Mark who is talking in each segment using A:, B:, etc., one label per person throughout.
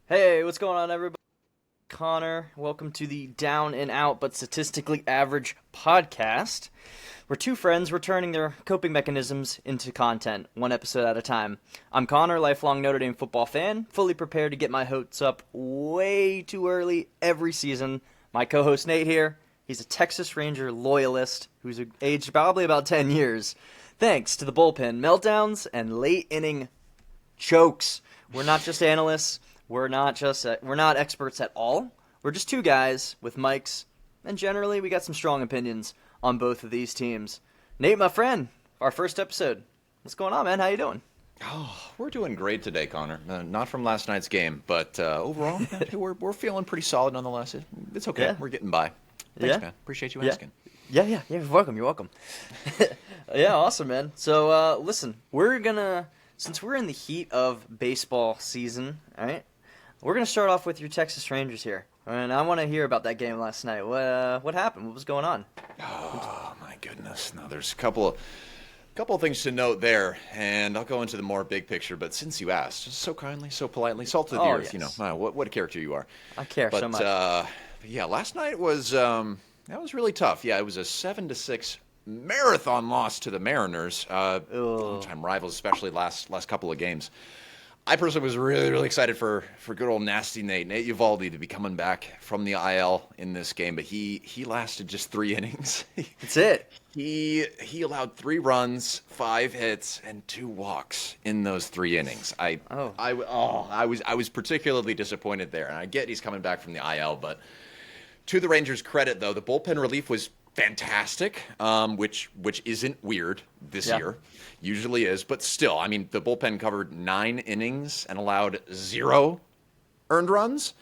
A: Hey, what's going on, everybody? Connor, welcome to the Down and Out but Statistically Average podcast. We're two friends returning their coping mechanisms into content, one episode at a time. I'm Connor, lifelong Notre Dame football fan, fully prepared to get my hopes up way too early every season. My co-host Nate here, he's a Texas Ranger loyalist who's aged probably about 10 years, thanks to the bullpen meltdowns and late inning chokes. We're not just analysts. We're not experts at all. We're just two guys with mics, and generally we got some strong opinions on both of these teams. Nate, my friend, our first episode. What's going on, man? How you doing?
B: Oh, we're doing great today, Connor. Not from last night's game, but overall, we're feeling pretty solid nonetheless. It's okay.
A: Yeah.
B: We're getting by. Thanks,
A: Yeah.
B: man. Appreciate you
A: Yeah.
B: asking.
A: Yeah. You're welcome. You're welcome. Yeah, awesome, man. So, listen, since we're in the heat of baseball season, all right, we're gonna start off with your Texas Rangers here, and I want to hear about that game last night. What happened? What was going on?
B: Oh my goodness. Now there's a couple of things to note there, and I'll go into the more big picture. But since you asked, just so kindly, so politely, salt of the earth,
A: yes.
B: what a character you are.
A: I care
B: But
A: so much.
B: yeah, last night was that was really tough. Yeah, it was a 7-6 marathon loss to the Mariners, longtime rivals, especially last couple of games. I personally was really, really excited for good old nasty Nate Uvalde to be coming back from the IL in this game, but he lasted just 3 innings.
A: That's it.
B: He allowed 3 runs, 5 hits, and 2 walks in those 3 innings. I was particularly disappointed there, and I get he's coming back from the IL, but to the Rangers' credit, though, the bullpen relief was fantastic, which isn't weird this year. Usually is, but still, I mean, the bullpen covered 9 innings and allowed 0 earned runs.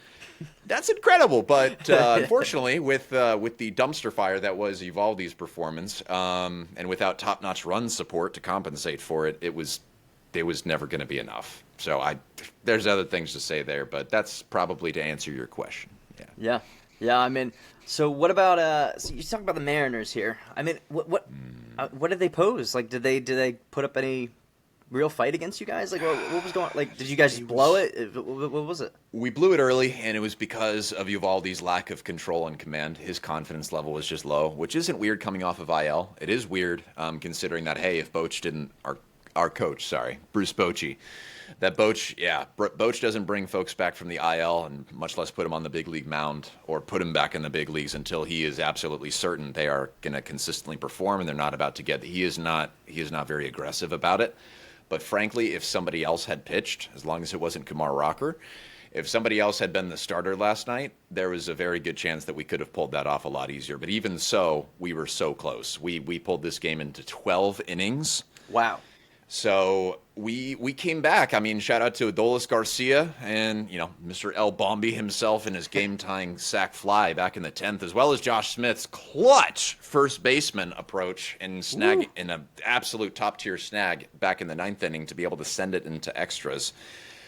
B: That's incredible, but unfortunately, with the dumpster fire that was Evaldi's performance, and without top-notch run support to compensate for it, it was never going to be enough. So there's other things to say there, but that's probably to answer your question.
A: Yeah. I mean, so what about so you talk about the Mariners here. I mean, what did they pose? Like, did they put up any real fight against you guys? Like, what was going? Like, did you guys just blow it? What was it?
B: We blew it early, and it was because of Uvalde's lack of control and command. His confidence level was just low, which isn't weird coming off of IL. It is weird considering that, hey, if our coach, Bruce Bochy, Boch doesn't bring folks back from the IL, and much less put him on the big league mound or put him back in the big leagues until he is absolutely certain they are going to consistently perform and they're not about to get. He is not very aggressive about it. But frankly, if somebody else had pitched, as long as it wasn't Kumar Rocker, if somebody else had been the starter last night, there was a very good chance that we could have pulled that off a lot easier. But even so, we were so close. We pulled this game into 12 innings.
A: Wow.
B: So we came back. I mean, shout out to Adolis Garcia and, Mr. El Bombi himself in his game-tying sac fly back in the 10th, as well as Josh Smith's clutch first baseman approach and snag in an absolute top-tier snag back in the 9th inning to be able to send it into extras.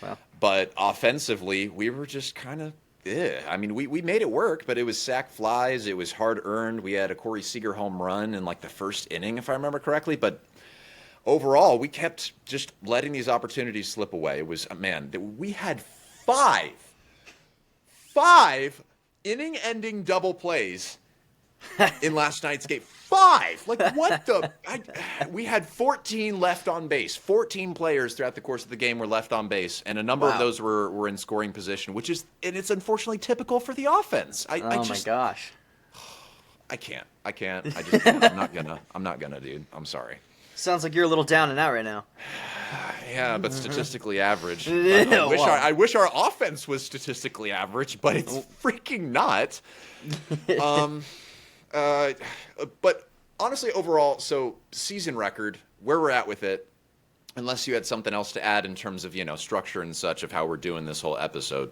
A: Wow.
B: But offensively, we were just kind of I mean, we made it work, but it was sac flies. It was hard-earned. We had a Corey Seager home run in, the first inning, if I remember correctly, but overall, we kept just letting these opportunities slip away. It was, we had five inning-ending double plays in last night's game. 5! Like, what the? We had 14 left on base. 14 players throughout the course of the game were left on base, and a number of those were in scoring position, and it's unfortunately typical for the offense.
A: My gosh.
B: I can't. I'm not gonna, dude. I'm sorry.
A: Sounds like you're a little down and out right now.
B: Yeah, but statistically average.
A: Yeah,
B: I wish our offense was statistically average, but it's freaking not. But honestly, overall, so season record, where we're at with it, unless you had something else to add in terms of, structure and such of how we're doing this whole episode,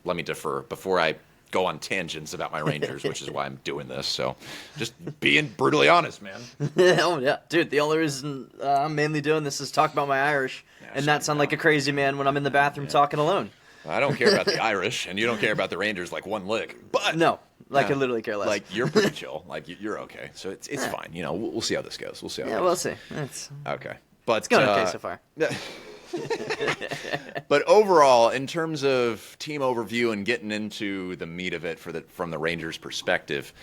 B: let me defer before I go on tangents about my Rangers, which is why I'm doing this. So just being brutally honest, man.
A: Oh, yeah. Dude, the only reason I'm mainly doing this is talk about my Irish and not sound like a crazy man when I'm in the bathroom talking alone.
B: I don't care about the Irish, and you don't care about the Rangers like one lick. But
A: no, I could literally care less.
B: Like, you're pretty chill. Like, you're okay. So it's fine. We'll see how this goes. We'll see how it goes.
A: We'll see.
B: Okay. But
A: it's going okay so far.
B: But overall, in terms of team overview and getting into the meat of it from the Rangers' perspective,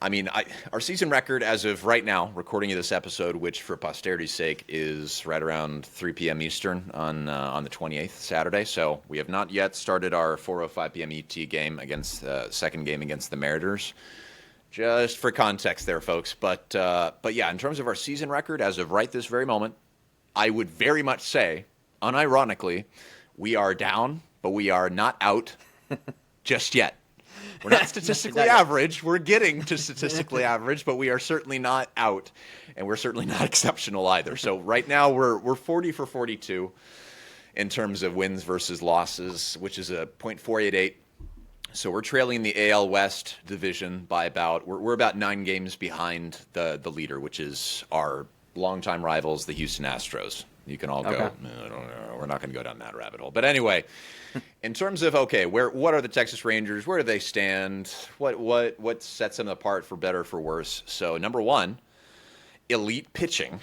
B: I mean, our season record as of right now, recording of this episode, which for posterity's sake is right around 3 p.m. Eastern on the 28th, Saturday. So we have not yet started our 4:05 p.m. ET game against second game against the Mariners. Just for context there, folks. But yeah, in terms of our season record as of right this very moment, I would very much say, unironically, we are down, but we are not out just yet. We're not statistically average. We're getting to statistically average, but we are certainly not out, and we're certainly not exceptional either. So right now we're 40 for 42 in terms of wins versus losses, which is a .488. So we're trailing the AL West division by we're about 9 games behind the leader, which is our longtime rivals, the Houston Astros. You can all go, I don't know, we're not going to go down that rabbit hole. But anyway, in terms of, what are the Texas Rangers? Where do they stand? What sets them apart for better or for worse? So number one, elite pitching,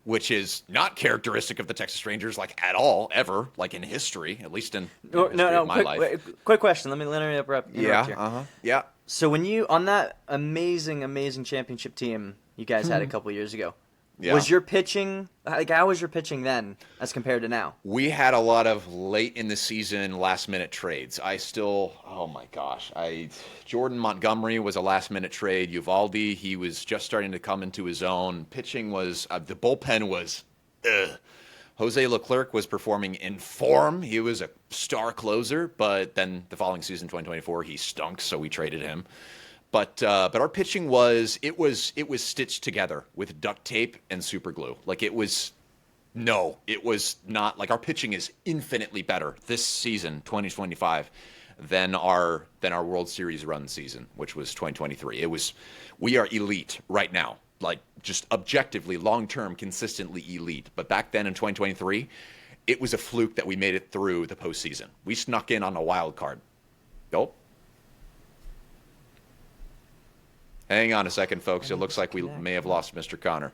B: which is not characteristic of the Texas Rangers at all, ever, in history, at least in my life.
A: Quick question. Let me interrupt here.
B: Yeah.
A: So when you, on that amazing championship team you guys had a couple years ago, was your pitching, how was your pitching then as compared to now?
B: We had a lot of late in the season last-minute trades. Jordan Montgomery was a last-minute trade. Uvalde, he was just starting to come into his own. Pitching was, the bullpen was, Jose Leclerc was performing in form. He was a star closer, but then the following season, 2024, he stunk, so we traded him. But our pitching was stitched together with duct tape and super glue. It was not. Our pitching is infinitely better this season, 2025, than our World Series run season, which was 2023. We are elite right now, just objectively, long-term, consistently elite. But back then in 2023, it was a fluke that we made it through the postseason. We snuck in on a wild card. Nope. Hang on a second, folks. It looks like we may have lost Mr. Connor.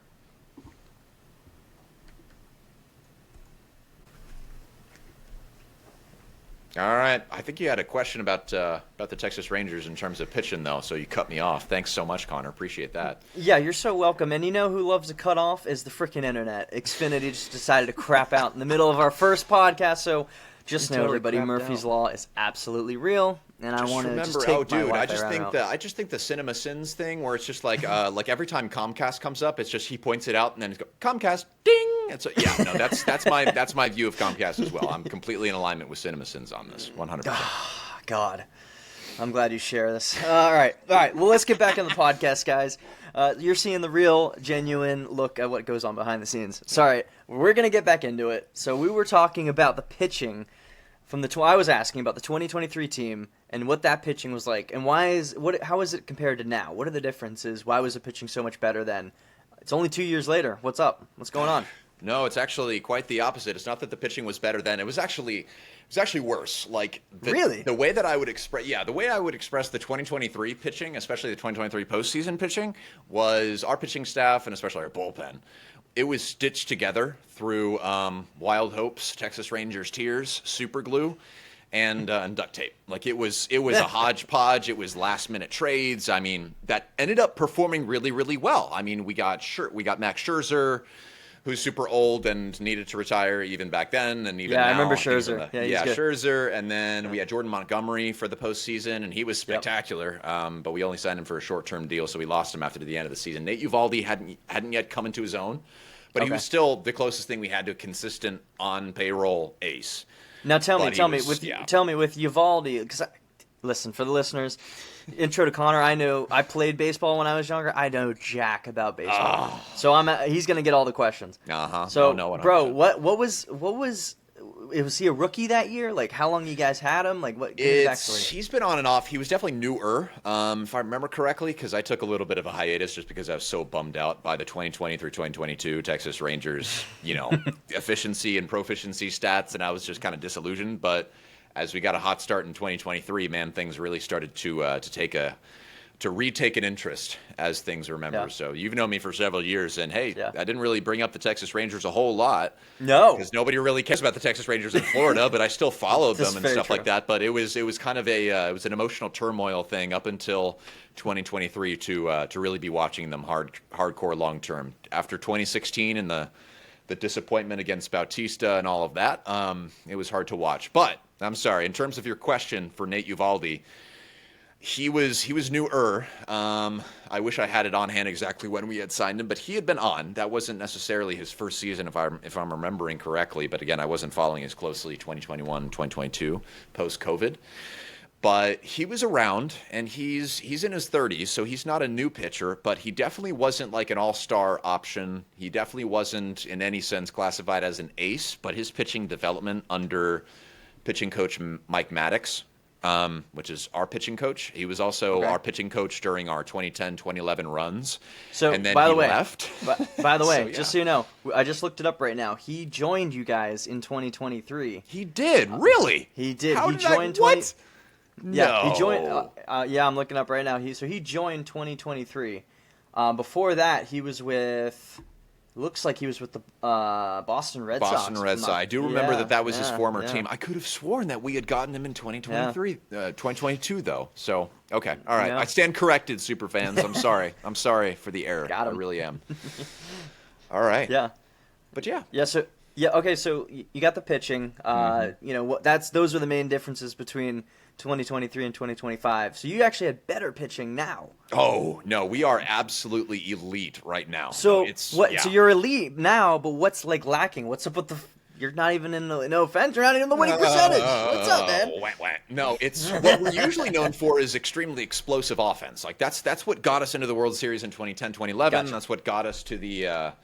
B: All right. I think you had a question about the Texas Rangers in terms of pitching, though, so you cut me off. Thanks so much, Connor. Appreciate that.
A: Yeah, you're so welcome. And you know who loves to cut off is the freaking internet. Xfinity just decided to crap out in the middle of our first podcast, so just know, everybody, Murphy's Law is absolutely real. And I want to just take my Wi-Fi out.
B: I just think the Cinema Sins thing, where it's just like every time Comcast comes up, it's just he points it out and then it's Comcast, ding. And so that's my view of Comcast as well. I'm completely in alignment with Cinema Sins on this, 100%.
A: God, I'm glad you share this. All right. Well, let's get back in the podcast, guys. You're seeing the real, genuine look at what goes on behind the scenes. Sorry, we're gonna get back into it. So we were talking about the pitching from I was asking about the 2023 team and what that pitching was like, and how is it compared to now? What are the differences? Why was the pitching so much better then? It's only 2 years later. What's up? What's going on?
B: No, it's actually quite the opposite. It's not that the pitching was better then. It was actually worse.
A: Really?
B: The way that I would express the 2023 pitching, especially the 2023 postseason pitching, was our pitching staff and especially our bullpen. It was stitched together through Wild Hopes, Texas Rangers tears, super glue, and duct tape. It was a hodgepodge. It was last minute trades. I mean, that ended up performing really, really well. I mean, we got Max Scherzer, who's super old and needed to retire even back then, and even now.
A: I remember Scherzer.
B: Scherzer, and then we had Jordan Montgomery for the postseason, and he was spectacular. But we only signed him for a short-term deal, so we lost him after the end of the season. Nate Uvalde hadn't yet come into his own, but he was still the closest thing we had to a consistent on-payroll ace.
A: Now tell me with Uvalde, because listen, for the listeners, intro to Connor, I played baseball when I was younger. I know jack about baseball. So he's going to get all the questions. So, bro, what was was he a rookie that year? How long you guys had him?
B: He's been on and off. He was definitely newer, if I remember correctly, because I took a little bit of a hiatus just because I was so bummed out by the 2020 through 2022 Texas Rangers, efficiency and proficiency stats, and I was just kind of disillusioned. But as we got a hot start in 2023, man, things really started to take a to retake an interest as things remember.
A: Yeah.
B: So you've known me for several years, and hey,
A: Yeah.
B: I didn't really bring up the Texas Rangers a whole lot.
A: No,
B: because nobody really cares about the Texas Rangers in Florida, but I still followed them and stuff
A: true.
B: like that. But it was kind of it was an emotional turmoil thing up until 2023 to really be watching them hardcore long term. After 2016 and the disappointment against Bautista and all of that, it was hard to watch. But I'm sorry, in terms of your question for Nate Uvalde, he was newer. I wish I had it on hand exactly when we had signed him, but he had been on. That wasn't necessarily his first season, if I'm remembering correctly. But again, I wasn't following as closely 2021, 2022, post-COVID. But he was around, and he's in his 30s, so he's not a new pitcher, but he definitely wasn't like an all-star option. He definitely wasn't in any sense classified as an ace, but his pitching development under pitching coach Mike Maddox, which is our pitching coach. He was also our pitching coach during our 2010-2011 runs.
A: So,
B: and then
A: by the
B: he
A: way,
B: left.
A: By the way,
B: So, yeah.
A: just so you know, I just looked it up right now. He joined you guys in 2023.
B: He did, really?
A: He did.
B: How
A: He
B: did
A: joined
B: what?
A: Yeah,
B: No.
A: he joined. Yeah, I'm looking up right now. He joined 2023. Before that, he was with. Looks like he was with the Boston Red Sox.
B: Boston Red Sox. I do remember that was his former
A: yeah.
B: team. I could have sworn that we had gotten him in 2023, 2022 though. So, okay. All right.
A: Yeah.
B: I stand corrected, super fans. I'm sorry. I'm sorry for the error.
A: Got
B: I
A: him.
B: really am. All right.
A: Yeah.
B: But yeah.
A: Yeah. So okay. So you got the pitching. You know those are the main differences between 2023 and 2025. So you actually had better pitching now.
B: Oh, no, we are absolutely elite right now.
A: So
B: Yeah.
A: So you're elite now, but what's like lacking? What's up with the? You're not even in the. No offense, you're not even in the winning percentage. What's up, man?
B: No, it's what we're usually known for is extremely explosive offense. Like that's what got us into the World Series in 2010, 2011.
A: Gotcha.
B: That's what got us to the.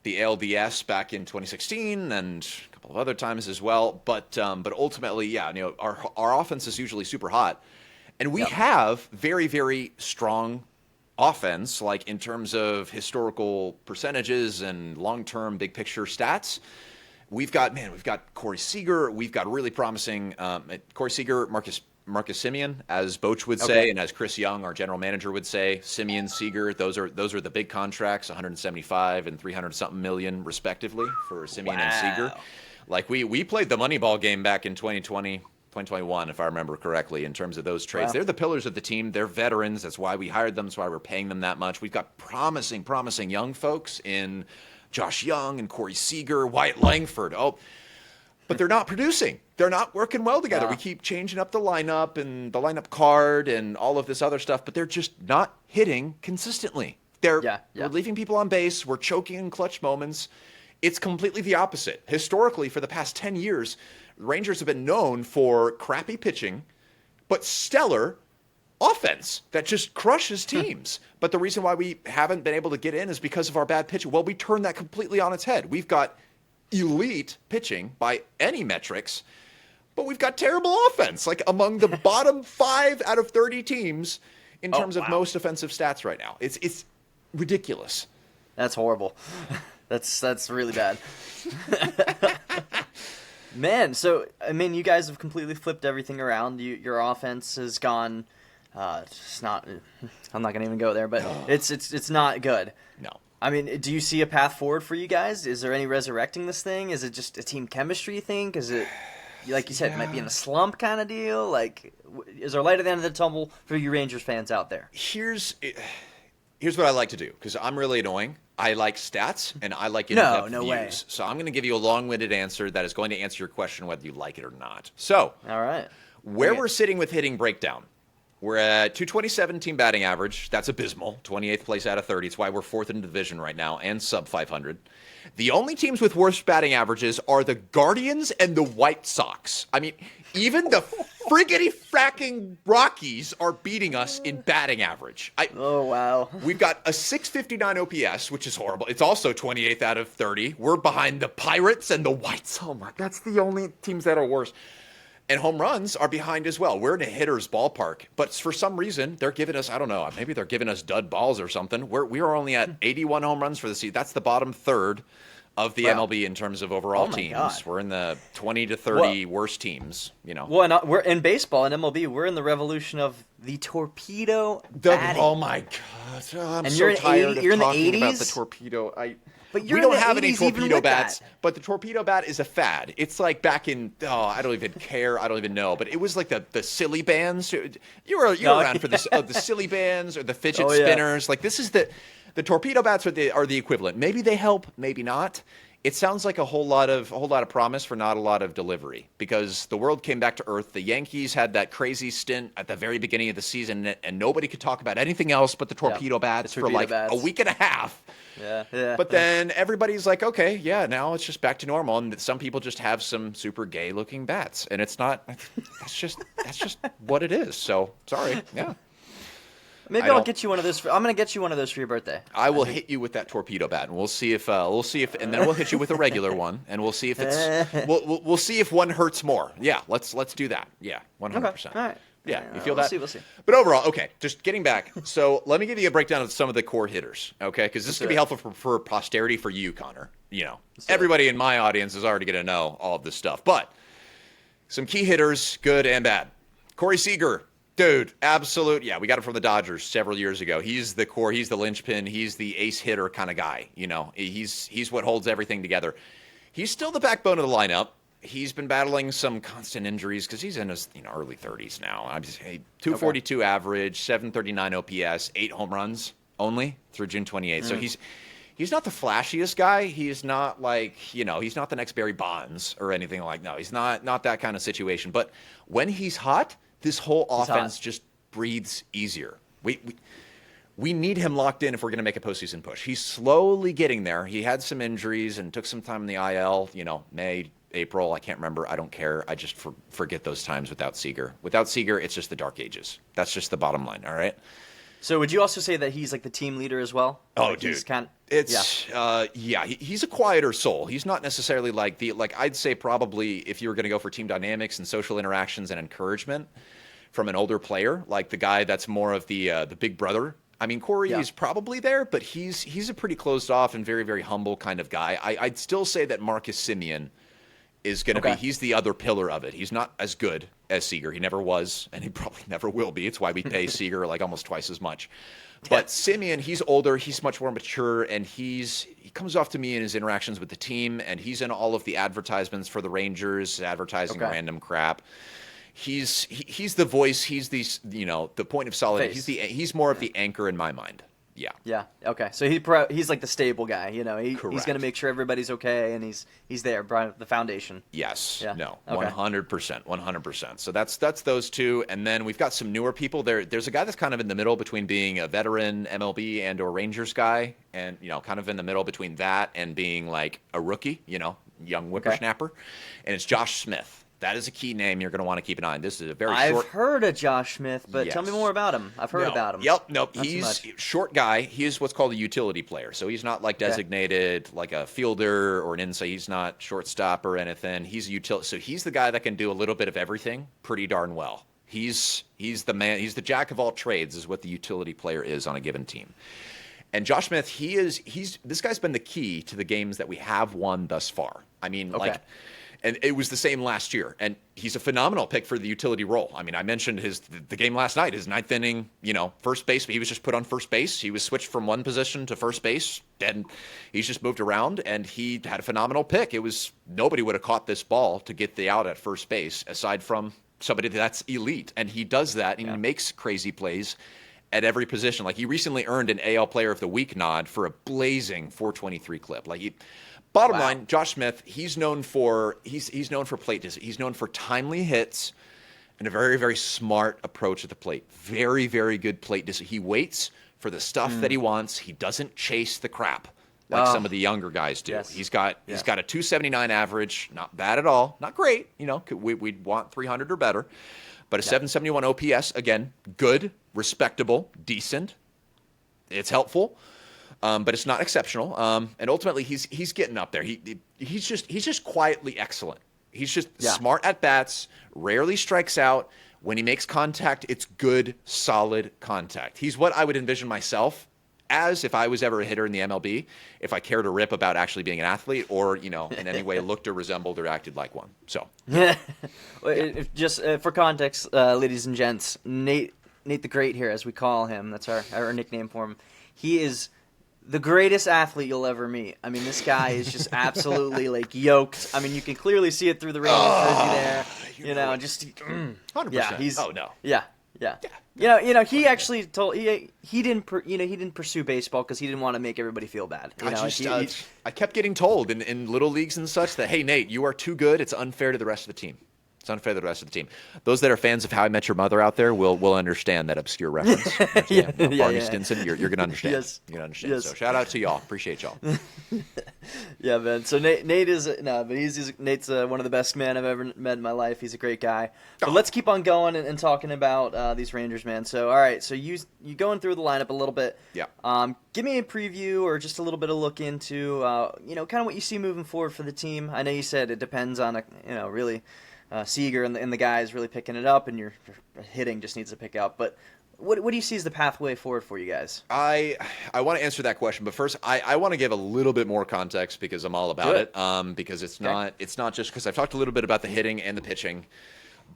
B: The ALDS back in 2016 and a couple of other times as well. But ultimately, yeah, you know, our offense is usually super hot, and we have very, very strong offense, like in terms of historical percentages and long-term big picture stats. We've got Corey Seager. We've got really promising Corey Seager, Marcus Semien, as Boch would say, and as Chris Young, our general manager, would say. Semien, Seager, those are the big contracts, 175 and 300 something million respectively for Semien and Seager. Like we played the Moneyball game back in 2020, 2021, if I remember correctly, in terms of those trades. Wow. They're the pillars of the team. They're veterans. That's why we hired them. That's why we're paying them that much. We've got promising young folks in Josh Young and Corey Seager, Wyatt Langford. But they're not producing. They're not working well together. We keep changing up the lineup and the lineup card and all of this other stuff, but they're just not hitting consistently. We're leaving people on base. We're choking in clutch moments. It's completely the opposite. Historically, for the past 10 years, the Rangers have been known for crappy pitching, but stellar offense that just crushes teams. But the reason why we haven't been able to get in is because of our bad pitching. Well, we turned that completely on its head. We've got elite pitching by any metrics, but we've got terrible offense, like among the bottom 5 out of 30 teams in terms of most offensive stats right now. It's ridiculous.
A: That's horrible. That's really bad. Man, so I mean, you guys have completely flipped everything around. Your offense has gone. It's not. I'm not gonna even go there, but it's not good.
B: No.
A: I mean, do you see a path forward for you guys? Is there any resurrecting this thing? Is it just a team chemistry, you think? Is it, like you said, it might be in a slump kind of deal? Like, is there light at the end of the tunnel for you Rangers fans out there?
B: Here's what I like to do, because I'm really annoying. I like stats, and I like in-depth views.
A: Way.
B: So I'm going to give you a long-winded answer that is going to answer your question whether you like it or not. So,
A: all right,
B: we're sitting with hitting breakdown. We're at 227 team batting average. That's abysmal. 28th place out of 30. It's why we're 4th in the division right now and sub 500. The only teams with worse batting averages are the Guardians and the White Sox. I mean, even the friggity fracking Rockies are beating us in batting average.
A: Oh, wow.
B: We've got a 659 OPS, which is horrible. It's also 28th out of 30. We're behind the Pirates and the White Sox. Oh, my, that's the only teams that are worse. And home runs are behind as well. We're in a hitter's ballpark. But for some reason, they're giving us, I don't know, maybe they're giving us dud balls or something. We are only at 81 home runs for the season. That's the bottom third of the
A: Wow.
B: MLB in terms of overall
A: Oh my
B: teams.
A: God.
B: We're in the 20 to 30 worst teams,
A: Well, and we're in baseball and MLB. We're in the revolution of the torpedo batting.
B: Oh my God! I'm
A: And
B: so
A: you're in
B: tired
A: 80
B: of
A: you're in the
B: talking about
A: 80s?
B: the torpedo.
A: But you're
B: We
A: in
B: don't
A: the
B: have any
A: 80s even
B: torpedo
A: with
B: bats,
A: that.
B: but the torpedo bat is a fad. It's like back in I don't even care. I don't even know. But it was like the silly bands. You were around for this the silly bands or the fidget spinners. Like this is the torpedo bats are the equivalent. Maybe they help, maybe not. It sounds like a whole lot of promise for not a lot of delivery because the world came back to earth. The Yankees had that crazy stint at the very beginning of the season, and nobody could talk about anything else but the torpedo bats for like a week and a half.
A: Yeah.
B: But then everybody's like, okay, yeah, now it's just back to normal, and some people just have some super gay-looking bats, and it's not. That's just what it is. So sorry, yeah.
A: Maybe I'll get you one of those. I'm going to get you one of those for your birthday.
B: I will hit you with that torpedo bat, and we'll see if, and then we'll hit you with a regular one, and we'll see if it's, we'll see if one hurts more. Yeah, let's do that. Yeah, 100%.
A: Okay. All right.
B: Yeah, you feel that?
A: We'll see.
B: But overall, okay, just getting back. So let me give you a breakdown of some of the core hitters, okay? Because this is going to be helpful for posterity for you, Connor. You know, everybody in my audience is already going to know all of this stuff. But some key hitters, good and bad. Corey Seager. Dude, absolute. Yeah, we got him from the Dodgers several years ago. He's the core. He's the linchpin. He's the ace hitter kind of guy. You know, he's what holds everything together. He's still the backbone of the lineup. He's been battling some constant injuries because he's in his early 30s now. I'm just 242 average, 739 OPS, 8 home runs only through June 28th. So he's not the flashiest guy. He's not like he's not the next Barry Bonds or anything like. No, he's not that kind of situation. But when he's hot, this whole offense just breathes easier. We need him locked in if we're going to make a postseason push. He's slowly getting there. He had some injuries and took some time in the IL, May, April. I can't remember. I don't care. I just forget those times without Seager. Without Seager, it's just the dark ages. That's just the bottom line, all right?
A: So would you also say that he's like the team leader as well?
B: Oh,
A: like
B: dude. He's a quieter soul. He's not necessarily I'd say probably if you were going to go for team dynamics and social interactions and encouragement from an older player, like the guy that's more of the big brother. I mean, Corey is probably there, but he's a pretty closed off and very, very humble kind of guy. I'd still say that Marcus Semien is going to be, he's the other pillar of it. He's not as good as Seager. He never was, and he probably never will be. It's why we pay Seager like almost twice as much. But Semien, he's older, he's much more mature, and he comes off to me in his interactions with the team, and he's in all of the advertisements for the Rangers, advertising random crap. He's the voice. He's the point of solidarity. He's more of the anchor in my mind. Yeah.
A: Yeah. Okay. So he's like the stable guy. He's going to make sure everybody's okay, and he's there, the foundation.
B: Yes.
A: Yeah.
B: No.
A: Okay.
B: 100%. So that's those two, and then we've got some newer people. There's a guy that's kind of in the middle between being a veteran MLB and or Rangers guy, and kind of in the middle between that and being like a rookie, young whippersnapper, and it's Josh Smith. That is a key name you're going to want to keep an eye on. This is a very short...
A: I've heard of Josh Smith, but tell me more about him. I've heard about him.
B: Yep, nope. He's a short guy. He is what's called a utility player. So he's not like designated like a fielder or an inside. He's not shortstop or anything. He's a utility. So he's the guy that can do a little bit of everything pretty darn well. He's the man. He's the jack of all trades is what the utility player is on a given team. And Josh Smith, this guy's been the key to the games that we have won thus far. I mean, and it was the same last year. And he's a phenomenal pick for the utility role. I mean, I mentioned the game last night, his ninth inning, first base. He was just put on first base. He was switched from one position to first base, and he's just moved around, and he had a phenomenal pick. Nobody would have caught this ball to get the out at first base, aside from somebody that's elite. And he does that, and he makes crazy plays at every position. Like, he recently earned an AL Player of the Week nod for a blazing 423 clip. Bottom line, Josh Smith, he's known for plate discipline. He's known for timely hits and a very, very smart approach at the plate. Very, very good plate discipline. He waits for the stuff that he wants. He doesn't chase the crap like some of the younger guys do. Yes. He's got a 279 average, not bad at all, not great. We'd want 300 or better, but a 771 OPS, again, good, respectable, decent. It's helpful. But it's not exceptional. And ultimately, he's getting up there. He's just quietly excellent. He's just smart at bats, rarely strikes out. When he makes contact, it's good, solid contact. He's what I would envision myself as if I was ever a hitter in the MLB, if I cared a rip about actually being an athlete or, in any way looked or resembled or acted like one. So,
A: yeah. Just for context, ladies and gents, Nate the Great here, as we call him, that's our nickname for him. He is the greatest athlete you'll ever meet. I mean, this guy is just absolutely yoked. I mean, you can clearly see it through the Rangers jersey there. Just
B: 100%.
A: Yeah, he's
B: no.
A: Yeah. He actually told he didn't pursue baseball because he didn't want to make everybody feel bad.
B: I kept getting told in little leagues and such that, hey, Nate, you are too good. It's unfair to the rest of the team. It's unfair to the rest of the team. Those that are fans of How I Met Your Mother out there will understand that obscure reference. Barney Stinson, you're going to understand.
A: Yes.
B: You're going to understand.
A: Yes.
B: So shout out to y'all. Appreciate y'all.
A: Yeah, man. So Nate is Nate's one of the best men I've ever met in my life. He's a great guy. But let's keep on going and talking about these Rangers, man. So all right, so you going through the lineup a little bit.
B: Yeah.
A: Give me a preview or just a little bit of look into kind of what you see moving forward for the team. I know you said it depends on really. Seager and the guys really picking it up, and your hitting just needs to pick up. But what do you see as the pathway forward for you guys?
B: I want to answer that question, but first I want to give a little bit more context because I'm all about it. Because it's not just because I've talked a little bit about the hitting and the pitching,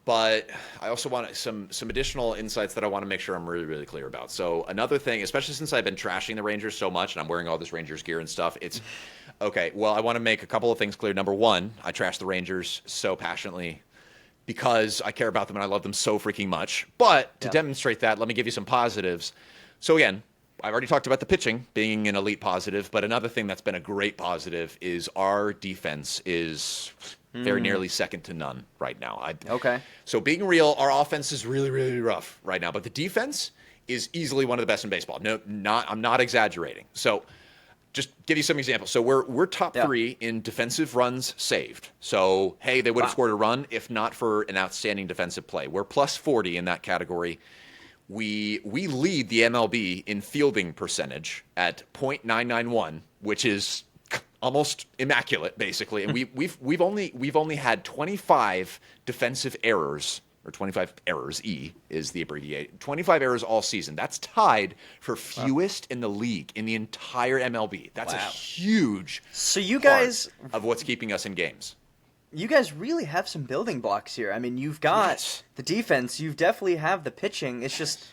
B: but I also want some additional insights that I want to make sure I'm really, really clear about. So another thing, especially since I've been trashing the Rangers so much and I'm wearing all this Rangers gear and stuff, it's okay. Well, I want to make a couple of things clear. Number one, I trash the Rangers so passionately because I care about them and I love them so freaking much. But to demonstrate that, let me give you some positives. So again, I've already talked about the pitching being an elite positive, but another thing that's been a great positive is our defense is very nearly second to none right now.
A: Okay.
B: So being real, our offense is really, really rough right now, but the defense is easily one of the best in baseball. I'm not exaggerating. So just give you some examples. So we're top 3 in defensive runs saved. So, hey, they would have scored a run if not for an outstanding defensive play. We're plus 40 in that category. We lead the MLB in fielding percentage at .991, which is almost immaculate, basically. And we've only had 25 defensive errors. Or 25 errors, E is the abbreviation. 25 errors all season. That's tied for fewest in the league in the entire MLB. That's a huge part of what's keeping us in games.
A: You guys really have some building blocks here. I mean, you've got the defense. You definitely have the pitching. It's just,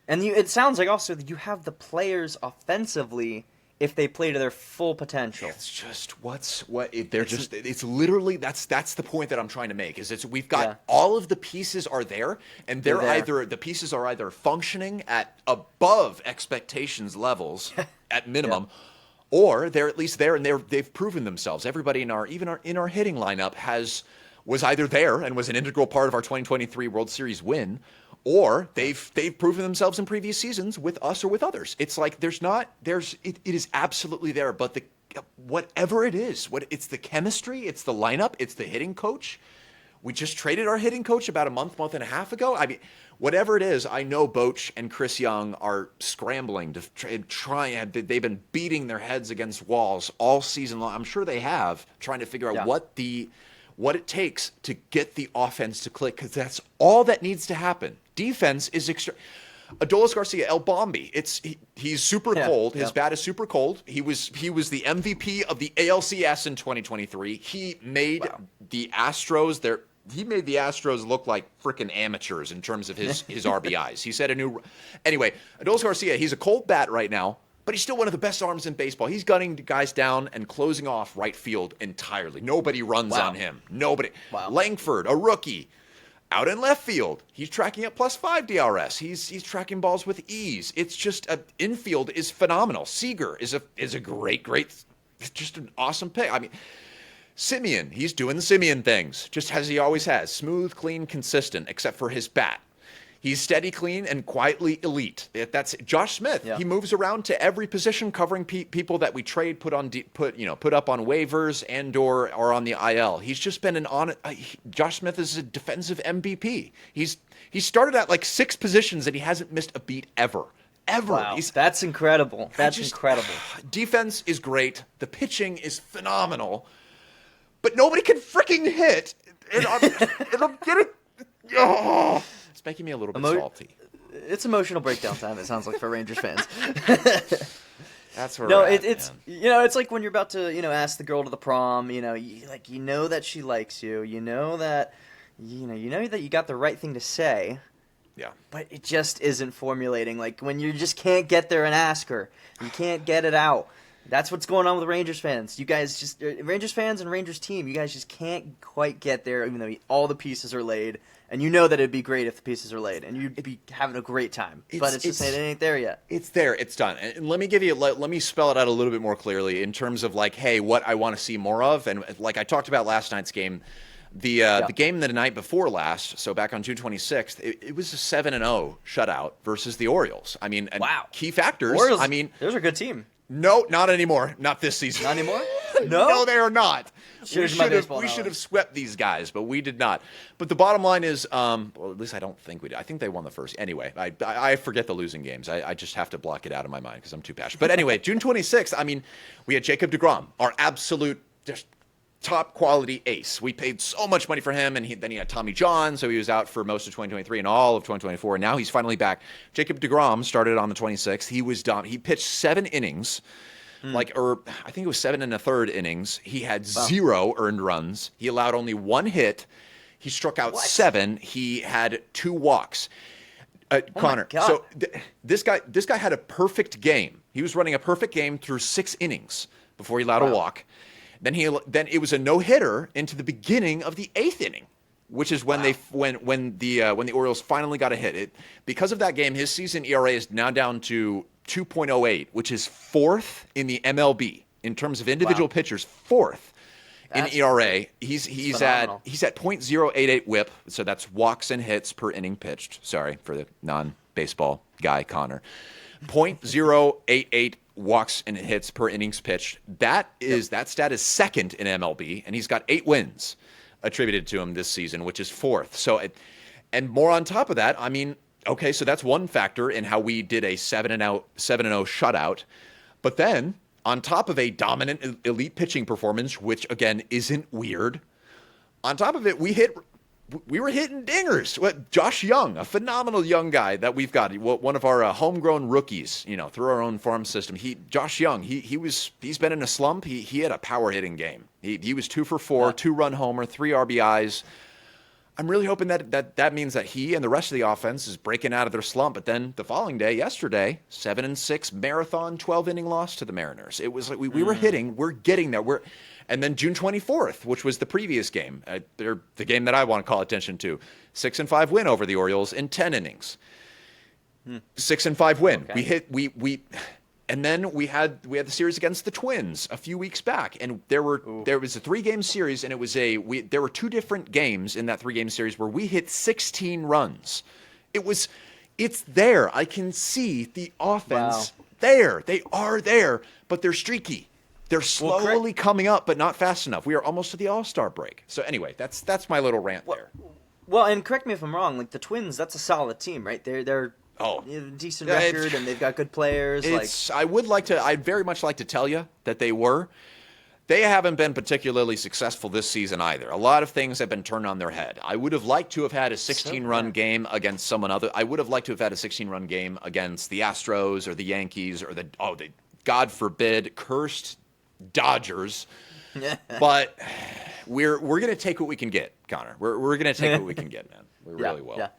A: it sounds like also that you have the players offensively if they play to their full potential.
B: It's just it's literally that's the point that I'm trying to make is we've got all of the pieces are there and the pieces are either functioning at above expectations levels at minimum or they're at least there and they've proven themselves. Everybody in our hitting lineup was either there and was an integral part of our 2023 World Series win, or they've proven themselves in previous seasons with us or with others. It's like it is absolutely there, but whatever it is, it's the chemistry, it's the lineup, it's the hitting coach. We just traded our hitting coach about a month and a half ago. I mean, whatever it is, I know Boch and Chris Young are scrambling to try. They've been beating their heads against walls all season long. I'm sure they have, trying to figure out what it takes to get the offense to click, because that's all that needs to happen. Defense is Adolis Garcia, El Bombi. He's super cold. His bat is super cold. He was the MVP of the ALCS in 2023. He made the Astros He made the Astros look like freaking amateurs in terms of his RBIs. He set a new. Anyway, Adolis Garcia. He's a cold bat right now, but he's still one of the best arms in baseball. He's gunning guys down and closing off right field entirely. Nobody runs on him. Nobody. Langford, a rookie. Out in left field, he's tracking at +5 DRS. He's tracking balls with ease. It's just infield is phenomenal. Seager is a great, just an awesome pick. I mean, Simeon, he's doing the Simeon things, just as he always has. Smooth, clean, consistent, except for his bat. He's steady, clean, and quietly elite. That's Josh Smith. Yeah. He moves around to every position, covering people that we trade, put up on waivers and/or on the IL. He's just been Josh Smith is a defensive MVP. He started at like 6 positions and he hasn't missed a beat ever.
A: Wow, that's incredible. That's incredible.
B: Defense is great. The pitching is phenomenal, but nobody can freaking hit. And I'm getting. Oh. It's making me a little bit salty.
A: It's emotional breakdown time, it sounds like, for Rangers fans.
B: That's where
A: No,
B: we're at,
A: it's
B: man.
A: it's like when you're about to ask the girl to the prom. You know that she likes you. You know that you got the right thing to say.
B: Yeah.
A: But it just isn't formulating. Like when you just can't get there and ask her, you can't get it out. That's what's going on with Rangers fans. You guys just Rangers fans and Rangers team. You guys just can't quite get there, even though all the pieces are laid. And you know that it'd be great if the pieces are laid, and you'd be having a great time. But it's just it ain't there yet.
B: It's there. It's done. And let me spell it out a little bit more clearly in terms of like, hey, what I want to see more of. And like I talked about last night's game, the game the night before last, so back on June 26th, it was a 7-0 shutout versus the Orioles. I mean, and
A: wow.
B: Key factors.
A: Orioles,
B: I mean,
A: those are a good team.
B: No, not anymore. Not this season.
A: Not anymore?
B: No, they are not. We
A: we
B: should have swept these guys, but we did not. But the bottom line is, well, at least I don't think we did. I think they won the first. Anyway, I forget the losing games. I just have to block it out of my mind because I'm too passionate. But anyway, June 26th, I mean, we had Jacob deGrom, our absolute just top quality ace. We paid so much money for him, and then he had Tommy John, so he was out for most of 2023 and all of 2024. And now he's finally back. Jacob deGrom started on the 26th. He was done. He pitched 7 innings. I think it was 7 1/3 innings. He had 0 earned runs. He allowed only 1 hit. He struck out 7. He had 2 walks. Connor, so this guy had a perfect game. He was running a perfect game through 6 innings before he allowed a walk. Then it was a no-hitter into the beginning of the 8th inning, which is when when the Orioles finally got a hit. Because of that game, his season ERA is now down to 2.08, which is 4th in the MLB in terms of individual pitchers. 4th in ERA. He's at .088 WHIP, so that's walks and hits per inning pitched. Sorry for the non-baseball guy, Connor. .088 walks and hits per innings pitched. That stat is 2nd in MLB, and he's got 8 wins attributed to him this season, which is 4th. So, and more on top of that, I mean, okay, so that's one factor in how we did a 7-0 shutout. But then, on top of a dominant elite pitching performance, which again isn't weird, on top of it, we were hitting dingers. Josh Young, a phenomenal young guy that we've got, one of our homegrown rookies, through our own farm system. Josh Young, he's been in a slump. He had a power hitting game. He was 2 for 4, 2-run homer, 3 RBIs. I'm really hoping that means that he and the rest of the offense is breaking out of their slump. But then the following day, yesterday, 7-6 marathon 12-inning loss to the Mariners. It was like we were hitting, we're getting there. And then June 24th, which was the previous game, the game that I want to call attention to, 6-5 win over the Orioles in 10 innings. 6-5 win. Okay. And then we had the series against the Twins a few weeks back, and there was a 3-game series, and there were 2 different games in that 3-game series where we hit 16 runs. It's there. I can see the offense there. They are there, but they're streaky. They're slowly coming up, but not fast enough. We are almost to the All-Star break. So anyway, that's my little rant there.
A: Well, and correct me if I'm wrong. Like the Twins, that's a solid team, right? They're decent record, and they've got good players.
B: I'd very much like to tell you that they were. They haven't been particularly successful this season either. A lot of things have been turned on their head. I would have liked to have had a 16-run game against someone other. I would have liked to have had a 16-run game against the Astros or the Yankees or the God forbid, cursed Dodgers. But we're going to take what we can get, Connor. We're going to take what we can get, man. We really will. Yeah.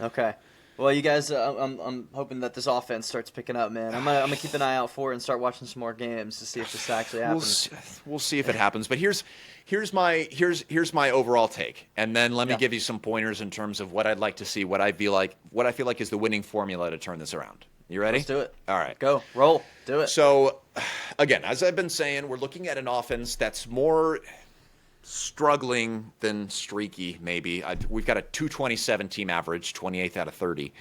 A: Okay. Well, you guys, I'm hoping that this offense starts picking up, man. I'm gonna keep an eye out for it and start watching some more games to see if this actually happens.
B: We'll see if it happens. But here's my overall take, and then let me give you some pointers in terms of what I'd like to see, what I feel like is the winning formula to turn this around. You ready?
A: Let's do it.
B: All right,
A: go roll, do it.
B: So, again, as I've been saying, we're looking at an offense that's more struggling than streaky, maybe. We've got a 227 team average, 28th out of 30.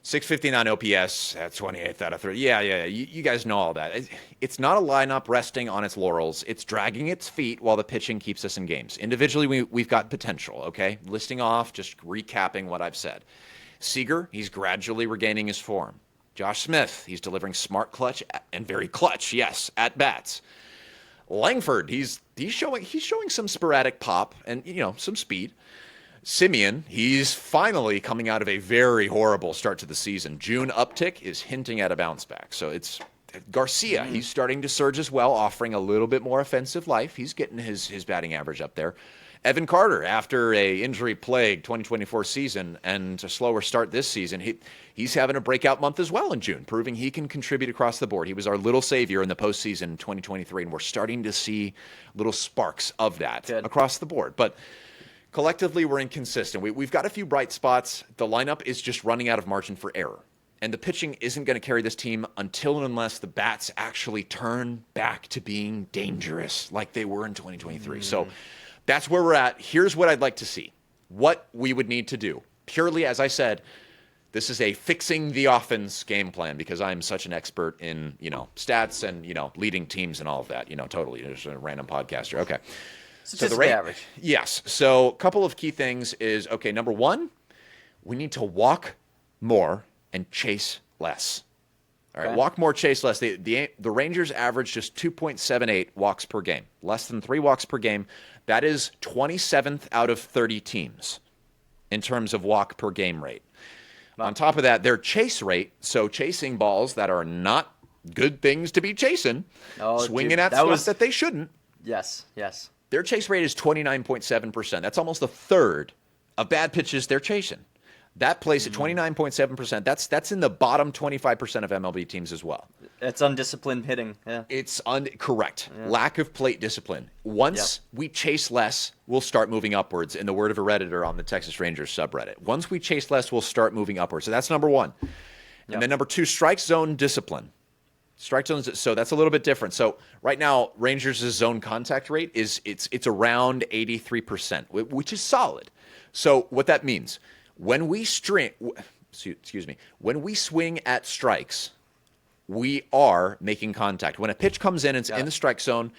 B: 659 OPS, 28th out of 30. Yeah. You guys know all that. It's not a lineup resting on its laurels. It's dragging its feet while the pitching keeps us in games. Individually, we've got potential, okay? Listing off, just recapping what I've said. Seager, he's gradually regaining his form. Josh Smith, he's delivering smart clutch and very clutch, yes, at bats. Langford, he's showing some sporadic pop and some speed. Simeon, he's finally coming out of a very horrible start to the season. June uptick is hinting at a bounce back. So Garcia, he's starting to surge as well, offering a little bit more offensive life. He's getting his batting average up there. Evan Carter, after a injury-plagued 2024 season and a slower start this season, he's having a breakout month as well in June, proving he can contribute across the board. He was our little savior in the postseason in 2023, and we're starting to see little sparks of that across the board. But collectively, we're inconsistent. We've got a few bright spots. The lineup is just running out of margin for error. And the pitching isn't going to carry this team until and unless the bats actually turn back to being dangerous like they were in 2023. So that's where we're at. Here's what I'd like to see. What we would need to do. Purely, as I said, this is a fixing the offense game plan because I'm such an expert in, stats and, leading teams and all of that. Totally. There's a random podcaster. Okay.
A: So the average.
B: Yes. So a couple of key things is, okay, number one, we need to walk more and chase less. All right, walk more, chase less. The Rangers average just 2.78 walks per game, less than 3 walks per game. That is 27th out of 30 teams in terms of walk per game rate. Wow. On top of that, their chase rate, so chasing balls that are not good things to be chasing, swinging at stuff that they shouldn't.
A: Yes.
B: Their chase rate is 29.7%. That's almost a third of bad pitches they're chasing. That plays at 29.7%. That's in the bottom 25% of MLB teams as well.
A: It's undisciplined hitting. Yeah.
B: It's correct. Yeah. Lack of plate discipline. Once we chase less, we'll start moving upwards, in the word of a Redditor on the Texas Rangers subreddit. Once we chase less, we'll start moving upwards. So that's number one. And then number two, strike zone discipline. Strike zones, so that's a little bit different. So right now, Rangers' zone contact rate it's around 83%, which is solid. So what that means, when we swing at strikes, we are making contact. When a pitch comes in, it's in the strike zone,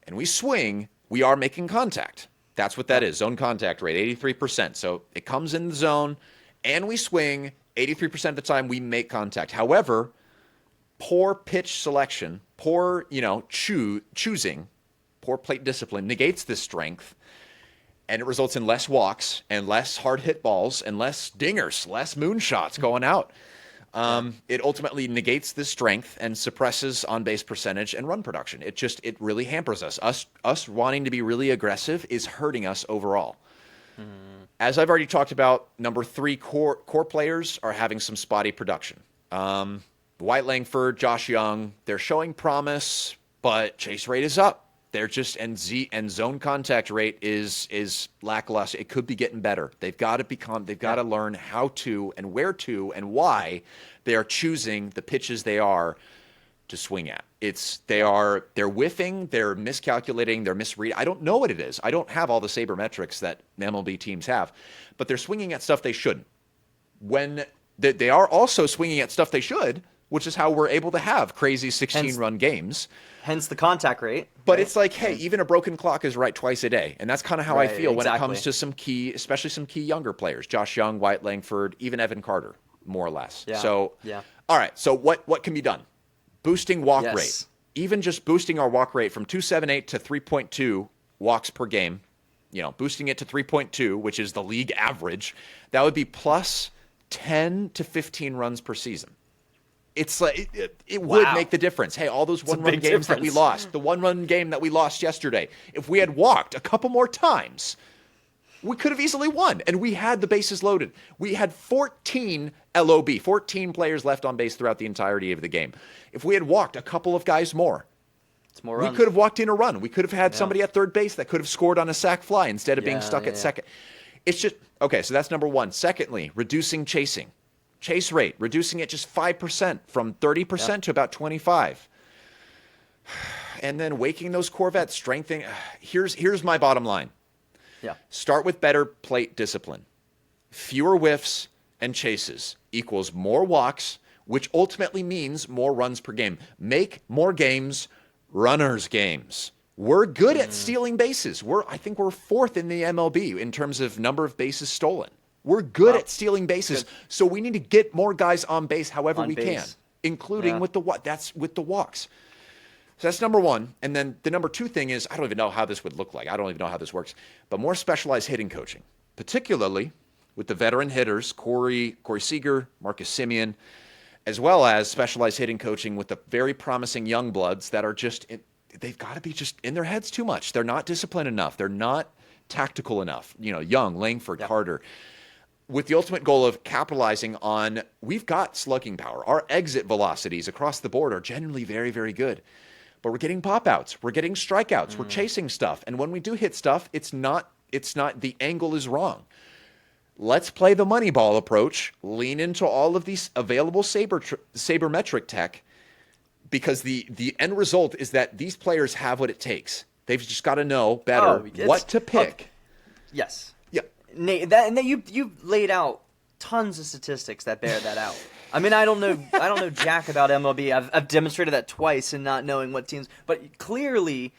B: and we swing, we are making contact. That's what that is, zone contact rate, 83%. So it comes in the zone, and we swing, 83% of the time we make contact. However, poor pitch selection, poor choosing, poor plate discipline negates this strength, and it results in less walks and less hard hit balls and less dingers, less moonshots going out. It ultimately negates this strength and suppresses on-base percentage and run production. It really hampers us. Us wanting to be really aggressive is hurting us overall. As I've already talked about, number 3, core players are having some spotty production. White Langford, Josh Young, they're showing promise, but chase rate is up. They're just and zone contact rate is lackluster. It could be getting better. They've got to learn how to and where to and why they are choosing the pitches they are to swing at. They're whiffing, they're miscalculating, they're misreading. I don't know what it is. I don't have all the sabermetrics that MLB teams have, but they're swinging at stuff they shouldn't. When they are also swinging at stuff they should, which is how we're able to have crazy 16-run games.
A: Hence the contact rate.
B: But it's like, hey, even a broken clock is right twice a day. And that's kind of how I feel when it comes to some key, especially some key younger players. Josh Young, White Langford, even Evan Carter, more or less.
A: Yeah.
B: So, all right. So what can be done? Boosting walk rate. Even just boosting our walk rate from 2.78 to 3.2 walks per game, boosting it to 3.2, which is the league average, that would be plus 10 to 15 runs per season. It's like it would make the difference. Hey, all those one-run games that we lost, the one-run game that we lost yesterday, if we had walked a couple more times, we could have easily won, and we had the bases loaded. We had 14 LOB, 14 players left on base throughout the entirety of the game. If we had walked a couple of guys more, we could have walked in a run. We could have had somebody at third base that could have scored on a sac fly instead of being stuck at second. It's just, okay, so that's number one. Secondly, reducing chasing. Chase rate, reducing it just 5% from 30% to about 25%. And then waking those Corvettes, strengthening. Here's my bottom line. Start with better plate discipline. Fewer whiffs and chases equals more walks, which ultimately means more runs per game. Make more games runners' games. We're good at stealing bases. I think we're 4th in the MLB in terms of number of bases stolen. We're good at stealing bases, so we need to get more guys on base however we can, including with the walks. So that's number one. And then the number 2 thing is, I don't even know how this would look like. I don't even know how this works. But more specialized hitting coaching, particularly with the veteran hitters, Corey Seager, Marcus Semien. as well as specialized hitting coaching with the very promising young bloods that are they've got to be just in their heads too much. They're not disciplined enough. They're not tactical enough. Young, Langford, Carter, with the ultimate goal of capitalizing on, we've got slugging power. Our exit velocities across the board are generally very, very good. But we're getting pop-outs. We're getting strikeouts. We're chasing stuff. And when we do hit stuff, it's not, the angle is wrong. Let's play the money ball approach, lean into all of these available sabermetric tech, because the end result is that these players have what it takes. They've just got to know better what to pick.
A: Yes.
B: Yeah.
A: Nate, you've laid out tons of statistics that bear that out. I mean, I don't know jack about MLB. I've demonstrated that twice in not knowing what teams, but clearly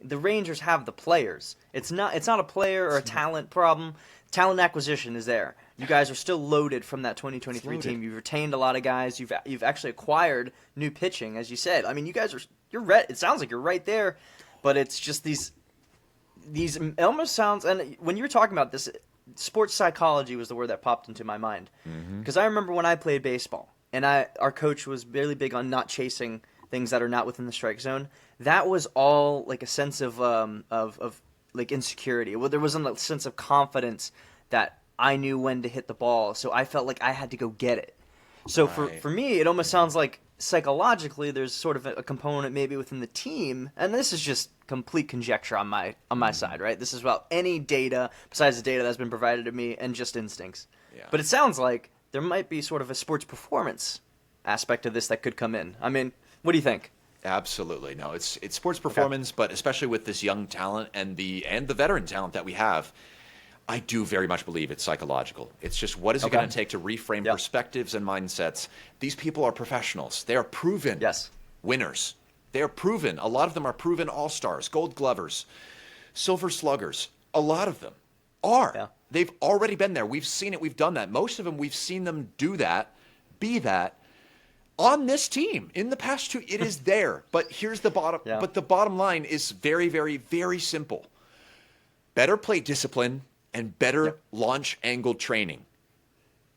A: the Rangers have the players. It's not a player or a talent problem. Talent acquisition is there. You guys are still loaded from that 2023 team. You've retained a lot of guys. You've actually acquired new pitching, as you said. I mean, you guys you're it sounds like you're right there, but it's just these it almost sounds, and when you were talking about this, sports psychology was the word that popped into my mind. Because I remember when I played baseball, and our coach was really big on not chasing things that are not within the strike zone. That was all like a sense of like insecurity. Well, there wasn't a sense of confidence that I knew when to hit the ball, so I felt like I had to go get it. So for me, it almost sounds like psychologically there's sort of a component maybe within the team, and this is just complete conjecture on my side, right? This is about any data besides the data that's been provided to me and just instincts. Yeah. But it sounds like there might be sort of a sports performance aspect of this that could come in. I mean, what do you think?
B: Absolutely. No, it's sports performance, but especially with this young talent and the veteran talent that we have, I do very much believe it's psychological. It's just, what is it going to take to reframe perspectives and mindsets? These people are professionals. They are proven winners. They are proven. A lot of them are proven all-stars, gold glovers, silver sluggers. A lot of them are. Yeah. They've already been there. We've seen it. We've done that. Most of them, we've seen them do that, be that, on this team in the past two. It is there. But here's the bottom. Yeah. But the bottom line is very, very, very simple. Better plate discipline and better launch angle training.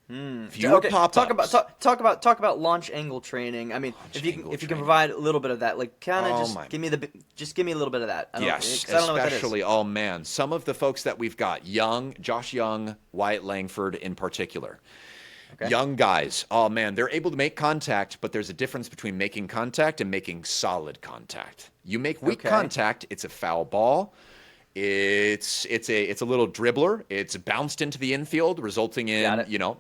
B: Fewer pop-ups.
A: Talk about launch angle training. I mean, if you can provide a little bit of that, like kind of give me a little bit of that.
B: Yes,
A: I don't know what that is.
B: Especially, oh man, some of the folks that we've got, Josh Young, Wyatt Langford in particular. Okay. Young guys, oh man, they're able to make contact, but there's a difference between making contact and making solid contact. You make weak contact, it's a foul ball. It's a little dribbler. It's bounced into the infield, resulting in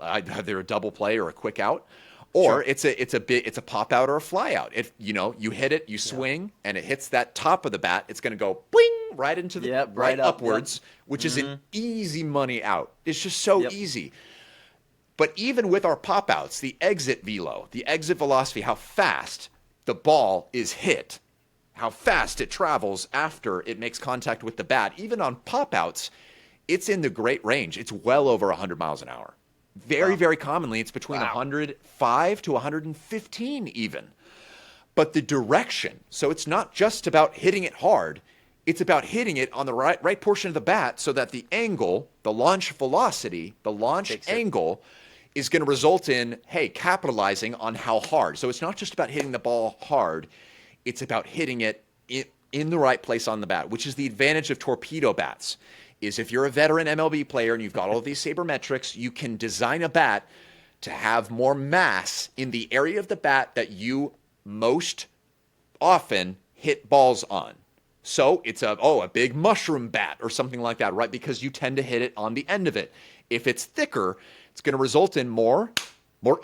B: either a double play or a quick out, or it's a pop out or a fly out. If you hit it, you swing, and it hits that top of the bat, it's going to go bling right into the right upwards, which is an easy money out. It's just so easy. But even with our pop outs, the exit velo, the exit velocity, how fast the ball is hit, how fast it travels after it makes contact with the bat, even on pop-outs, it's in the great range. It's well over 100 miles an hour. Very commonly, it's between 105 to 115 even. But the direction, so it's not just about hitting it hard, it's about hitting it on the right portion of the bat so that the angle, the launch velocity, the launch angle is going to result in, capitalizing on how hard. So it's not just about hitting the ball hard. It's about hitting it in the right place on the bat, which is the advantage of torpedo bats, is if you're a veteran MLB player and you've got all of these sabermetrics, you can design a bat to have more mass in the area of the bat that you most often hit balls on. So it's a big mushroom bat or something like that, right? Because you tend to hit it on the end of it. If it's thicker, it's going to result in more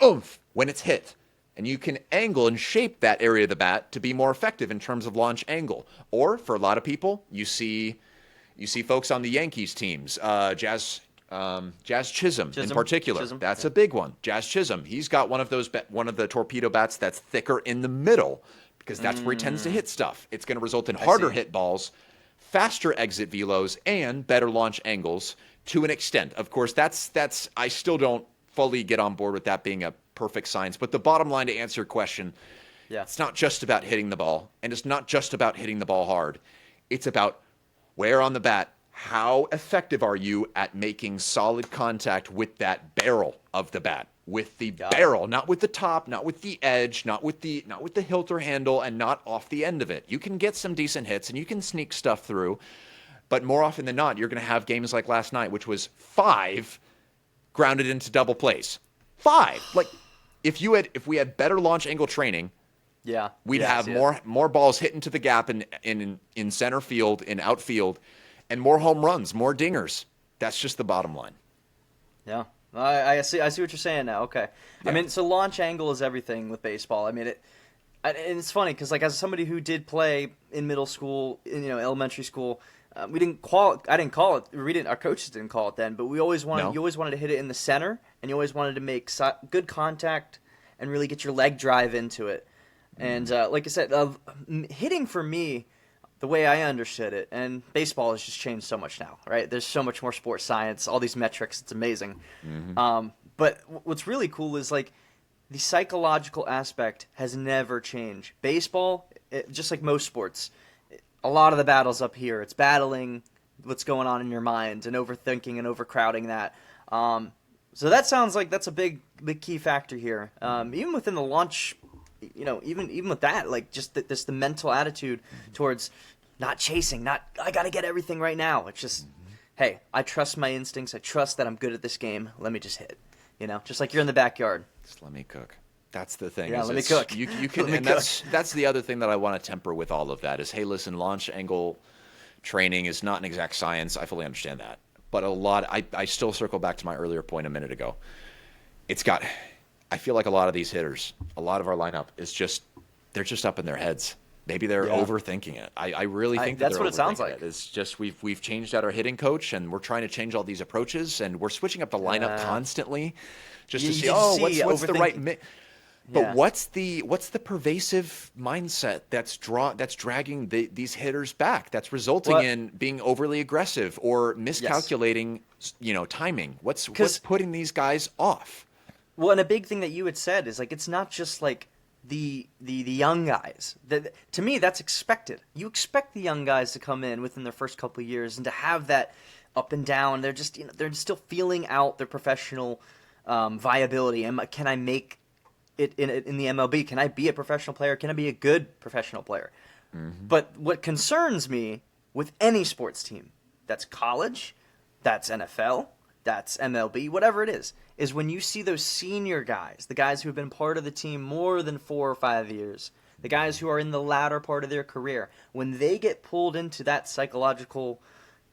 B: oomph when it's hit. And you can angle and shape that area of the bat to be more effective in terms of launch angle. Or for a lot of people, you see folks on the Yankees teams, Jazz Chisholm in particular. That's a big one. Jazz Chisholm, he's got one of the torpedo bats that's thicker in the middle because that's where he tends to hit stuff. It's going to result in harder hit balls, faster exit velos, and better launch angles to an extent. Of course, that's I still don't fully get on board with that being a perfect science. But the bottom line, to answer your question, it's not just about hitting the ball, and it's not just about hitting the ball hard. It's about where on the bat, how effective are you at making solid contact with that barrel of the bat? with the
A: Got
B: barrel, not with the top, not with the edge, not with the hilt or handle, and not off the end of it. You can get some decent hits and you can sneak stuff through, but more often than not, you're going to have games like last night, which was 5 grounded into double plays. 5. Like if we had better launch angle training, we'd have more balls hit into the gap in center field, in outfield, and more home runs, more dingers. That's just the bottom line.
A: Yeah. I see what you're saying now. Okay.
B: Yeah.
A: I mean, so launch angle is everything with baseball. I mean, and it's funny because, like, as somebody who did play in middle school, in, elementary school, we didn't call it. I didn't call it. We didn't. Our coaches didn't call it then. But we always wanted. No. You always wanted to hit it in the center, and you always wanted to make good contact and really get your leg drive into it. And like I said, hitting for me, the way I understood it, and baseball has just changed so much now, right? There's so much more sports science, all these metrics. It's amazing. Mm-hmm. But what's really cool is, like, the psychological aspect has never changed. Baseball, just like most sports, a lot of the battles up here. It's battling what's going on in your mind and overthinking and overcrowding that. So that sounds like that's a big key factor here. Even within the launch, even with that, like, just the mental attitude towards not chasing, I got to get everything right now. It's just, hey, I trust my instincts. I trust that I'm good at this game. Let me just hit. Just like you're in the backyard.
B: Just let me cook. That's the thing.
A: Yeah, let me cook.
B: You can, and that's the other thing that I want to temper with all of that is, hey, listen, launch angle training is not an exact science. I fully understand that, but I still circle back to my earlier point a minute ago. I feel like a lot of these hitters, a lot of our lineup they're just up in their heads. Maybe they're overthinking it. I really think
A: that's what it sounds like.
B: It's just we've changed out our hitting coach, and we're trying to change all these approaches, and we're switching up the lineup constantly, just to see what's the right mix. But what's the pervasive mindset that's dragging these hitters back? That's resulting in being overly aggressive or miscalculating, timing. What's putting these guys off?
A: Well, and a big thing that you had said is, like, it's not just like the young guys. To me, that's expected. You expect the young guys to come in within their first couple of years and to have that up and down. They're just they're still feeling out their professional viability. And can I make it in the MLB? Can I be a professional player? Can I be a good professional player? Mm-hmm. But what concerns me with any sports team, that's college, that's NFL, that's MLB, whatever it is when you see those senior guys, the guys who have been part of the team more than 4 or 5 years, the guys who are in the latter part of their career, when they get pulled into that psychological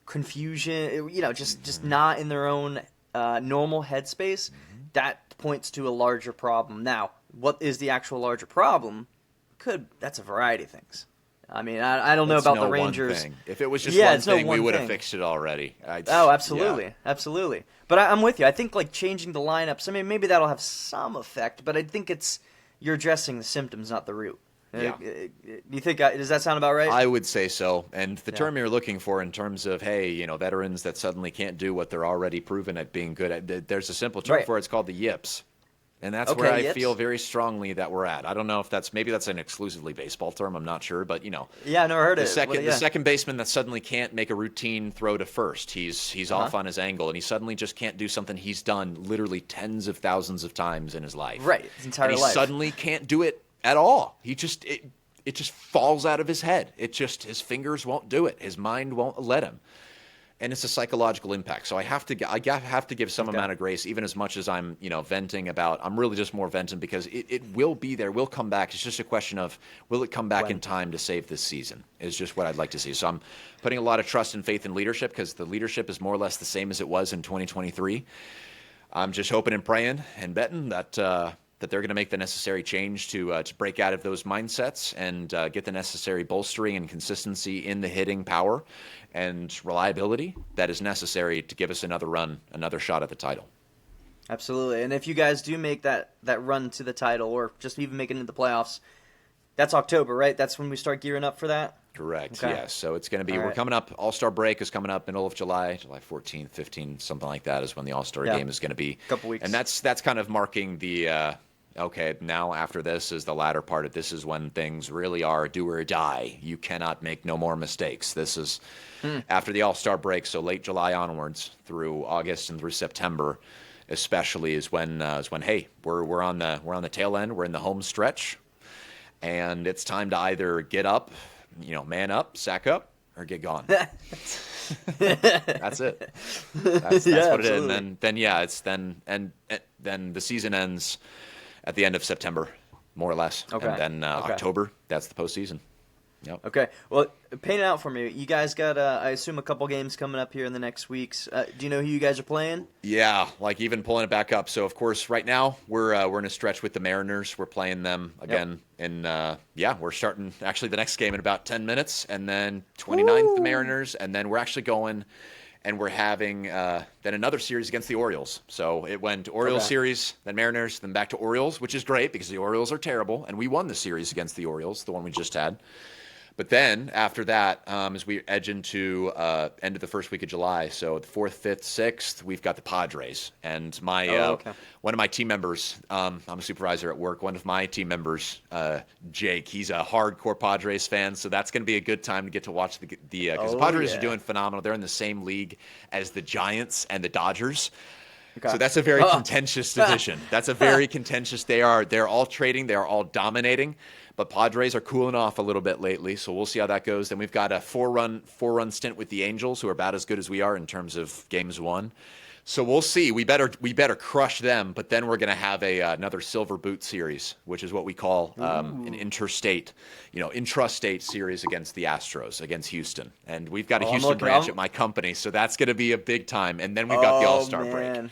A: confusion, just not in their own normal headspace, that points to a larger problem. Now, what is the actual larger problem? That's a variety of things. I mean, I don't know about the Rangers.
B: One thing. If it was just one thing, we would have fixed it already.
A: Absolutely. Absolutely. But I'm with you. I think, like, changing the lineups, I mean, maybe that'll have some effect, but I think you're addressing the symptoms, not the root. Yeah. Do you think, does that sound about right?
B: I would say so. And the term you're looking for in terms of, hey, veterans that suddenly can't do what they're already proven at being good at, there's a simple term for it. It's called the yips. And that's where I feel very strongly that we're at. I don't know if that's an exclusively baseball term. I'm not sure, but
A: Yeah, I never heard
B: it. The second baseman that suddenly can't make a routine throw to first. He's off on his angle, and he suddenly just can't do something he's done literally tens of thousands of times in his life.
A: Right, his entire life.
B: And he suddenly can't do it at all. He just it just falls out of his head. His fingers won't do it. His mind won't let him. And it's a psychological impact. So I have to give some amount of grace, even as much as I'm, venting about. I'm really just more venting because it will be there, will come back. It's just a question of, will it come back in time to save this season? Is just what I'd like to see. So I'm putting a lot of trust and faith in leadership because the leadership is more or less the same as it was in 2023. I'm just hoping and praying and betting that they're going to make the necessary change to break out of those mindsets and get the necessary bolstering and consistency in the hitting power and reliability that is necessary to give us another shot at the title.
A: Absolutely. And if you guys do make that run to the title or just even make it into the playoffs, that's October, right? That's when we start gearing up for that?
B: Correct, yes. So it's going to be, we're coming up, All-Star break is coming up middle of July 14th, 15th, something like that is when the All-Star game is going to be.
A: Couple weeks.
B: And that's kind of marking the, now after this is the latter part of this is when things really are do or die. You cannot make no more mistakes. This is after the All-Star break, so late July onwards through August and through September especially is when hey, we're on the tail end, we're in the home stretch, and it's time to either get up, man up, sack up, or get gone. That's it. That's what it is. And then the season ends at the end of September, more or less.
A: Okay.
B: And then October, that's the postseason. Yep.
A: Okay. Well, paint it out for me. You guys got, I assume, a couple games coming up here in the next weeks. Do you know who you guys are playing?
B: Yeah, like even pulling it back up. So, of course, right now we're in a stretch with the Mariners. We're playing them again we're starting actually the next game in about 10 minutes. And then 29th, the Mariners. And then we're actually going and we're having then another series against the Orioles. So it went Orioles series, then Mariners, then back to Orioles, which is great because the Orioles are terrible. And we won the series against the Orioles, the one we just had. But then after that, as we edge into end of the first week of July, so the 4th, 5th, 6th, we've got the Padres. And one of my team members, I'm a supervisor at work, one of my team members, Jake, he's a hardcore Padres fan, so that's going to be a good time to get to watch because the Padres are doing phenomenal. They're in the same league as the Giants and the Dodgers. Okay. So that's a very contentious division. That's a very contentious. They're all trading. They're all dominating. But Padres are cooling off a little bit lately, so we'll see how that goes. Then we've got a four-run stint with the Angels, who are about as good as we are in terms of games won. So we'll see. We better crush them, but then we're going to have another Silver Boot series, which is what we call an intrastate series against the Astros, against Houston. And we've got a Houston branch at my company, so that's going to be a big time. And then we've got the All-Star break.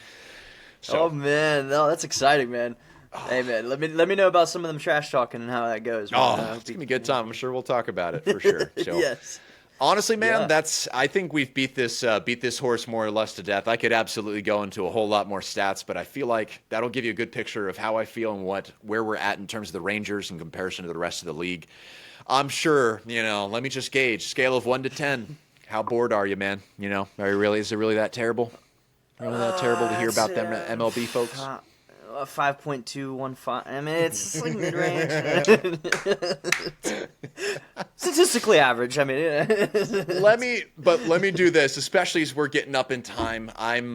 A: So, that's exciting, man. Hey man, let me know about some of them trash talking and how that goes. Man.
B: It's gonna be a good time. I'm sure we'll talk about it for sure. So,
A: yes.
B: Honestly, man, I think we've beat this horse more or less to death. I could absolutely go into a whole lot more stats, but I feel like that'll give you a good picture of how I feel and where we're at in terms of the Rangers in comparison to the rest of the league. I'm sure, let me just gauge scale of 1 to 10. How bored are you, man? Is it really that terrible? Really that terrible to hear about them MLB folks?
A: 5.215. I mean, it's like mid-range. Statistically average. I mean,
B: let me do this, especially as we're getting up in time. I'm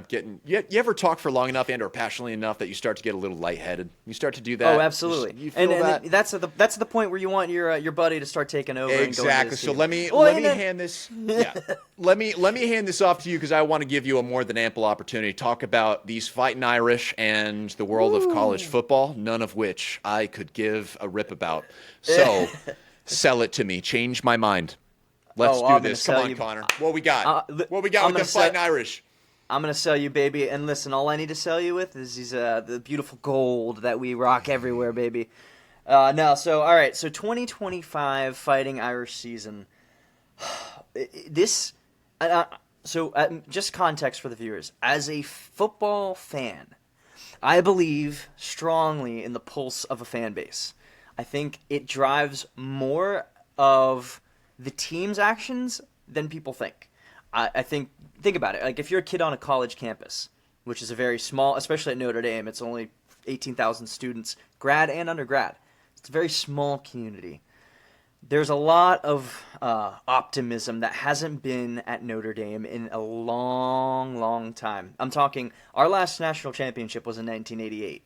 B: getting. You ever talk for long enough and/or passionately enough that you start to get a little lightheaded? You start to do that.
A: Oh, absolutely.
B: You feel that?
A: That's the point where you want your buddy to start taking over.
B: Exactly. So let me hand this. Yeah. Let me hand this off to you because I want to give you a more than ample opportunity to talk about these fighting Irish and the world of college football, none of which I could give a rip about. So, sell it to me. Change my mind. Let's do this. Come on, Connor. What we got? What we got with the fighting Irish?
A: I'm going to sell you, baby. And listen, all I need to sell you with is the beautiful gold that we rock everywhere, baby. All right. So 2025 Fighting Irish season. Just context for the viewers. As a football fan, I believe strongly in the pulse of a fan base. I think it drives more of the team's actions than people think. I think about it. Like if you're a kid on a college campus, which is a very small, especially at Notre Dame, it's only 18,000 students, grad and undergrad. It's a very small community. There's a lot of optimism that hasn't been at Notre Dame in a long, long time. I'm talking, our last national championship was in 1988.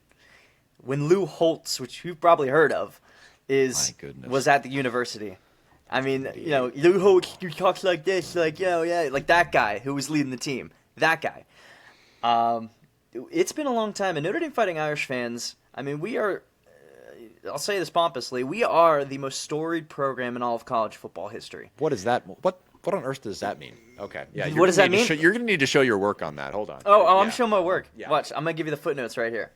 A: When Lou Holtz, which you've probably heard of, was at the university. I mean, Lou Holtz, he talks like this, like that guy who was leading the team. That guy. It's been a long time, and Notre Dame Fighting Irish fans, I mean, we are... I'll say this pompously, we are the most storied program in all of college football history.
B: What is that? What on earth does that mean? Okay. Yeah.
A: What does that mean?
B: You're going to need to show your work on that. Hold on.
A: I'm showing my work. Yeah. Watch. I'm going to give you the footnotes right here.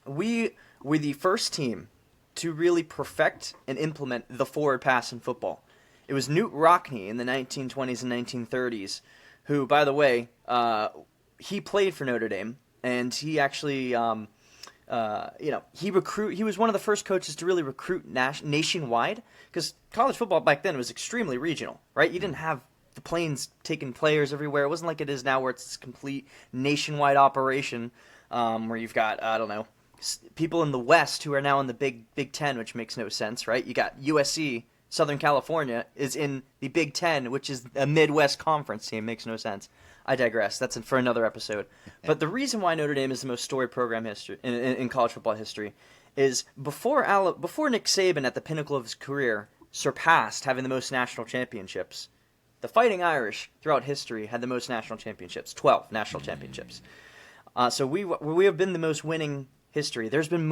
A: We were the first team to really perfect and implement the forward pass in football. It was Newt Rockne in the 1920s and 1930s, who, by the way, he played for Notre Dame, and he actually... he was one of the first coaches to really recruit nationwide, because college football back then was extremely regional, right? You didn't have the planes taking players everywhere. It wasn't like it is now where it's this complete nationwide operation, where you've got, people in the West who are now in the Big Ten, which makes no sense, right? You got USC Southern California is in the Big Ten, which is a Midwest conference team. Makes no sense. I digress. That's for another episode. But the reason why Notre Dame is the most storied program history in college football history is before Nick Saban at the pinnacle of his career surpassed having the most national championships, the Fighting Irish throughout history had the most national championships, 12 national championships. So we have been the most winning history. There's been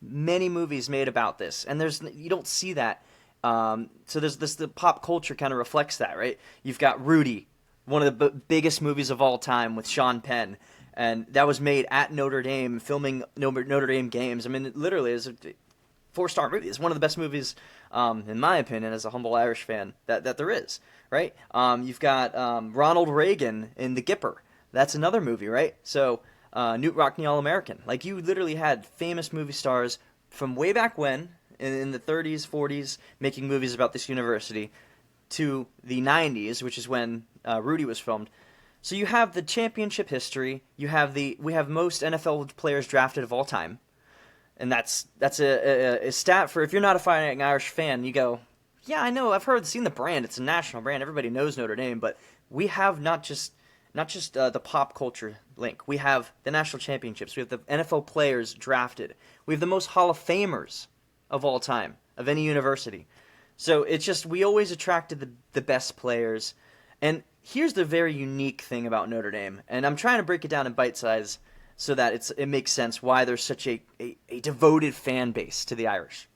A: many movies made about this, and you don't see that. So the pop culture kind of reflects that, right? You've got Rudy, one of the biggest movies of all time with Sean Penn, and that was made at Notre Dame, filming Notre Dame games. I mean, it literally is a 4-star movie. It's one of the best movies, in my opinion, as a humble Irish fan, that there is, right? You've got Ronald Reagan in The Gipper. That's another movie, right? So Newt Rockne All-American. Like, you literally had famous movie stars from way back when, in the 30s, 40s, making movies about this university, to the 90s, which is when Rudy was filmed. So you have the championship history. We have most NFL players drafted of all time, and that's a stat for, if you're not a Fighting Irish fan, you go, yeah, I know, I've seen the brand. It's a national brand. Everybody knows Notre Dame, but we have not just the pop culture link. We have the national championships. We have the NFL players drafted. We have the most Hall of Famers of all time, of any university. So it's just, we always attracted the best players. And here's the very unique thing about Notre Dame, and I'm trying to break it down in bite size so that it makes sense why there's such a devoted fan base to the Irish.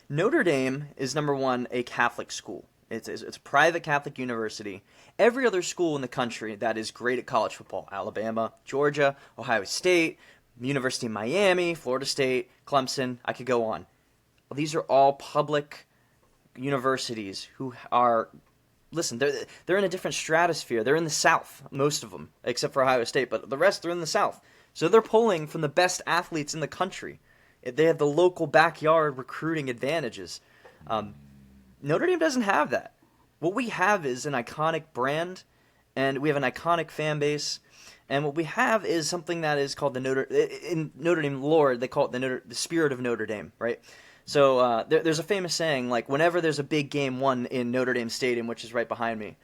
A: Notre Dame is, number one, a Catholic school. It's a private Catholic university. Every other school in the country that is great at college football, Alabama, Georgia, Ohio State, University of Miami, Florida State, Clemson, I could go on. These are all public universities who are, listen, they're in a different stratosphere. They're in the South, most of them, except for Ohio State, but the rest are in the South. So they're pulling from the best athletes in the country. They have the local backyard recruiting advantages. Notre Dame doesn't have that. What we have is an iconic brand, and we have an iconic fan base, and what we have is something that is called in Notre Dame lore, they call it the spirit of Notre Dame, right? So there's a famous saying, like, whenever there's a big game won in Notre Dame Stadium, which is right behind me,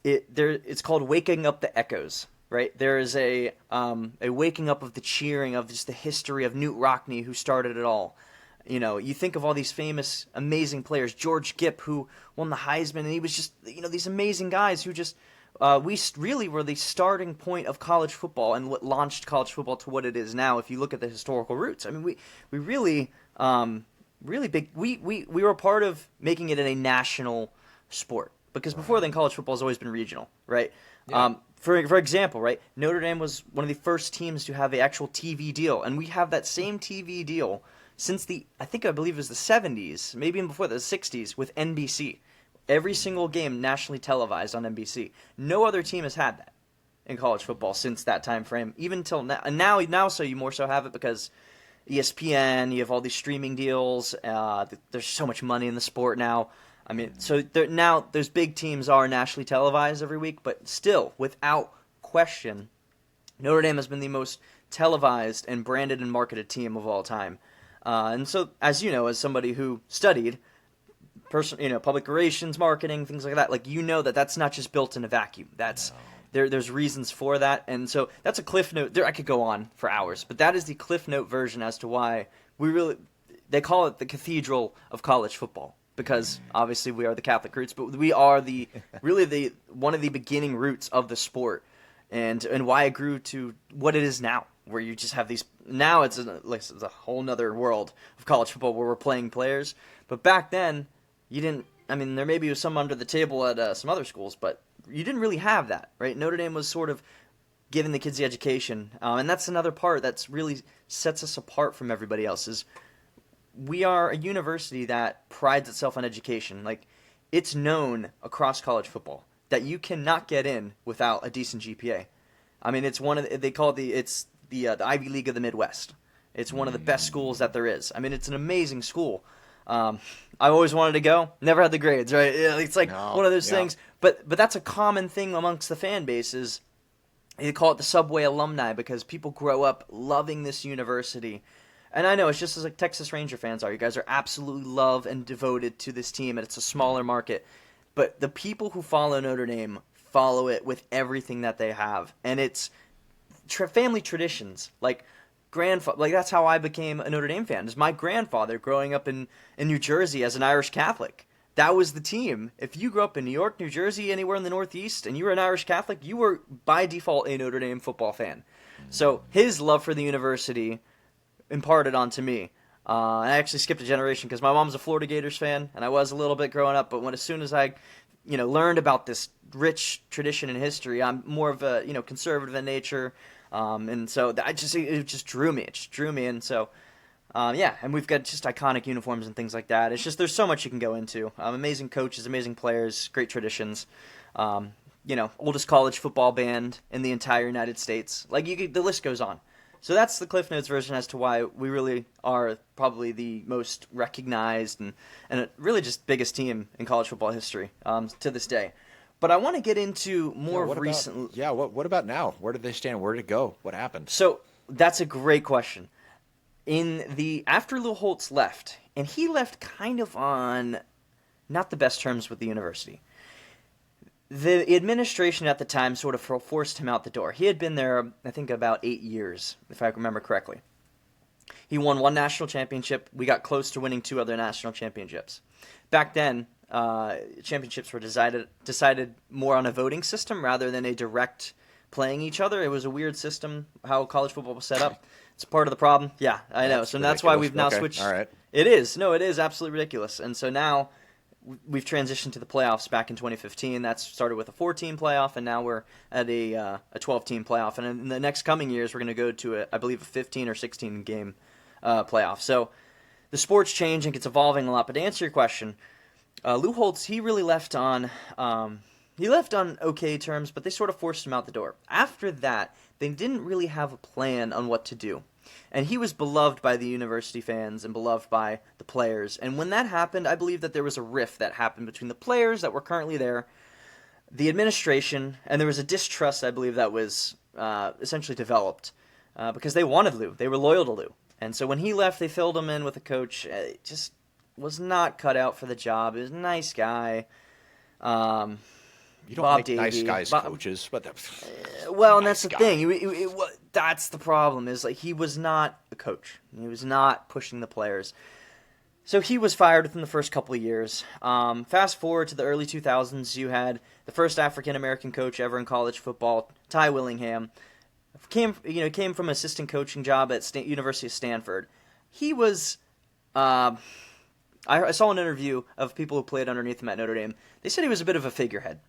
A: it's called waking up the echoes, right? There is a waking up of the cheering, of just the history of Newt Rockne, who started it all. You know, you think of all these famous, amazing players. George Gipp, who won the Heisman, and he was just, these amazing guys who just, we really were the starting point of college football and what launched college football to what it is now, if you look at the historical roots. I mean, we really, really big, we were a part of making it a national sport. Because before then, college football has always been regional, right? Yeah. For example, right, Notre Dame was one of the first teams to have an actual TV deal, and we have that same TV deal since I believe it was the 70s, maybe even before the 60s, with NBC. Every single game nationally televised on NBC. No other team has had that in college football since that time frame, even till now. And now so you more so have it because ESPN, you have all these streaming deals. There's so much money in the sport now. I mean, so now those big teams are nationally televised every week, but still, without question, Notre Dame has been the most televised and branded and marketed team of all time. And so, as you know, as somebody who studied public relations, marketing, things like that, that's not just built in a vacuum. There's reasons for that, and so that's a cliff note. I could go on for hours, but that is the cliff note version as to why they call it the cathedral of college football, because obviously we are the Catholic roots, but we are one of the beginning roots of the sport, and why it grew to what it is now, where you just have these. Now it's a whole nother world of college football where we're playing players, but back then you didn't. I mean, there maybe was some under the table at some other schools, but you didn't really have that, right? Notre Dame was sort of giving the kids the education, and that's another part that's really sets us apart from everybody else. Is we are a university that prides itself on education. Like, it's known across college football that you cannot get in without a decent GPA. I mean, it's they call it the Ivy League of the Midwest. It's one of the best schools that there is. I mean, it's an amazing school. I always wanted to go. Never had the grades, right? It's like one of those things. But that's a common thing amongst the fan bases. They call it the subway alumni because people grow up loving this university. And I know it's just as like Texas Ranger fans are. You guys are absolutely love and devoted to this team, and it's a smaller market. But the people who follow Notre Dame follow it with everything that they have, and it's family traditions. Like that's how I became a Notre Dame fan. Is my grandfather growing up in New Jersey as an Irish Catholic. That was the team. If you grew up in New York, New Jersey, anywhere in the Northeast, and you were an Irish Catholic, you were by default a Notre Dame football fan. So his love for the university imparted onto me. I actually skipped a generation because my mom's a Florida Gators fan, and I was a little bit growing up. But as soon as I, learned about this rich tradition and history, I'm more of a conservative in nature, and so it just drew me. It just drew me, and so. And we've got just iconic uniforms and things like that. It's just there's so much you can go into. Amazing coaches, amazing players, great traditions. Oldest college football band in the entire United States. The list goes on. So that's the Cliff Notes version as to why we really are probably the most recognized and really just biggest team in college football history to this day. But I want to get into more recent.
B: What about now? Where did they stand? Where did it go? What happened?
A: So that's a great question. After Lou Holtz left, and he left kind of on not the best terms with the university. The administration at the time sort of forced him out the door. He had been there, I think, about 8 years, if I remember correctly. He won one national championship. We got close to winning 2 other national championships. Back then, championships were decided more on a voting system rather than a direct playing each other. It was a weird system, how college football was set up. It's part of the problem. Yeah, I know. So that's why we've now switched.
B: All right.
A: It is. No, it is absolutely ridiculous. And so now we've transitioned to the playoffs back in 2015. That started with a 4-team playoff, and now we're at a 12-team playoff. And in the next coming years, we're going to go to, I believe, a 15 or 16-game playoff. So the sport's changing. It's evolving a lot. But to answer your question, Lou Holtz, he really left on okay terms, but they sort of forced him out the door. After that, they didn't really have a plan on what to do. And he was beloved by the university fans and beloved by the players. And when that happened, I believe that there was a rift that happened between the players that were currently there, the administration, and there was a distrust, I believe, that was essentially developed because they wanted Lou. They were loyal to Lou. And so when he left, they filled him in with a coach. Just was not cut out for the job. He was a nice guy.
B: You don't Bob like Davey, nice guys coaches. But
A: well, and that's the thing. That's the problem is he was not a coach. He was not pushing the players. So he was fired within the first couple of years. Fast forward to the early 2000s, you had the first African-American coach ever in college football, Ty Willingham. Came from an assistant coaching job at University of Stanford. He was... I saw an interview of people who played underneath him at Notre Dame. They said he was a bit of a figurehead.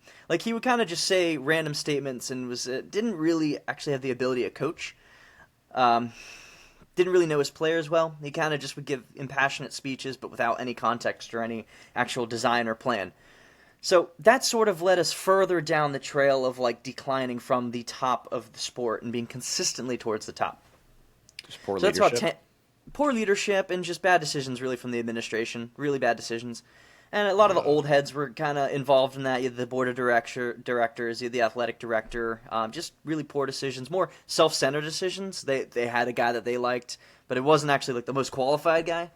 A: He would kind of just say random statements and didn't really actually have the ability to coach. Didn't really know his players well. He kind of just would give impassionate speeches, but without any context or any actual design or plan. So that sort of led us further down the trail of declining from the top of the sport and being consistently towards the top.
B: Just poor leadership. That's about
A: poor leadership and just bad decisions really from the administration, really bad decisions. And a lot of the old heads were kind of involved in that. You had the board of directors, you had the athletic director, just really poor decisions, more self-centered decisions. They had a guy that they liked, but it wasn't actually the most qualified guy.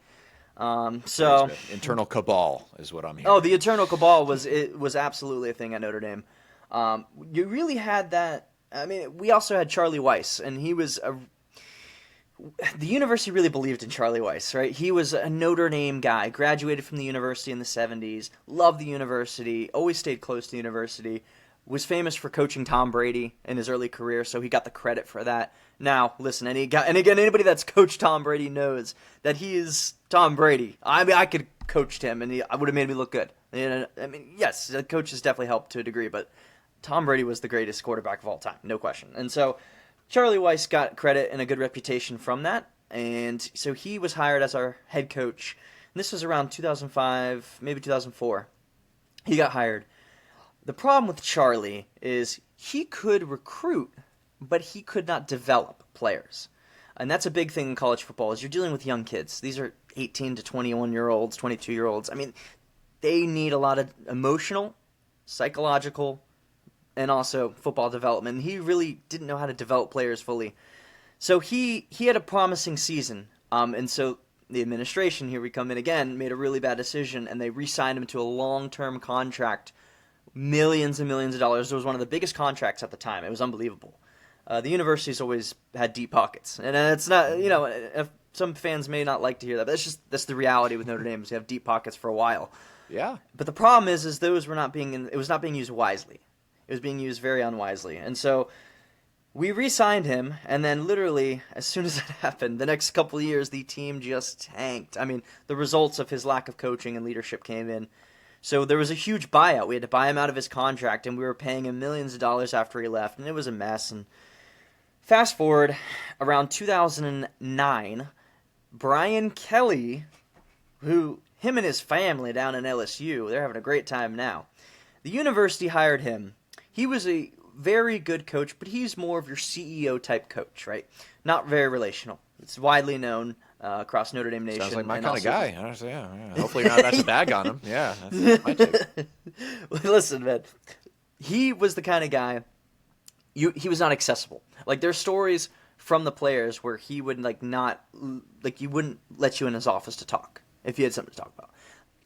A: So
B: internal cabal is what I'm hearing.
A: Oh, the internal cabal was absolutely a thing at Notre Dame. You really had that. I mean, we also had Charlie Weiss, and he was the university really believed in Charlie Weiss, right? He was a Notre Dame guy, graduated from the university in the 70s, loved the university, always stayed close to the university, was famous for coaching Tom Brady in his early career, so he got the credit for that. Now, listen, anybody that's coached Tom Brady knows that he is Tom Brady. I mean, I could have coached him, and I would have made me look good. I mean, yes, the coaches definitely helped to a degree, but Tom Brady was the greatest quarterback of all time, no question. And so Charlie Weiss got credit and a good reputation from that, and so he was hired as our head coach. And this was around 2005, maybe 2004. He got hired. The problem with Charlie is he could recruit, but he could not develop players. And that's a big thing in college football is you're dealing with young kids. These are 18 to 21-year-olds, 22-year-olds. I mean, they need a lot of emotional, psychological, and also football development. He really didn't know how to develop players fully. So he had a promising season And so the administration, here we come in again, made a really bad decision, and they re-signed him to a long-term contract, millions and millions of dollars. It was one of the biggest contracts at the time. It was unbelievable. The university's always had deep pockets, and it's not, if some fans may not like to hear that, but that's the reality with Notre Dame. Is they have deep pockets for a while.
B: Yeah.
A: But the problem is those were not being it was not being used wisely. It was being used very unwisely, and so we re-signed him, and then literally as soon as that happened, the next couple of years the team just tanked. I mean, the results of his lack of coaching and leadership came in. So there was a huge buyout. We had to buy him out of his contract, and we were paying him millions of dollars after he left, and it was a mess. And fast forward, around 2009, Brian Kelly, him and his family down in LSU, they're having a great time now. The university hired him. He was a very good coach, but he's more of your CEO type coach, right? Not very relational. It's widely known across Notre Dame Nation.
B: Sounds like my kind of guy. Yeah. Hopefully not. That's a bag on him. Yeah, that's my take.
A: Listen, man, he was the kind of guy. He was not accessible. Like, there's stories from the players where he would you wouldn't let you in his office to talk if you had something to talk about.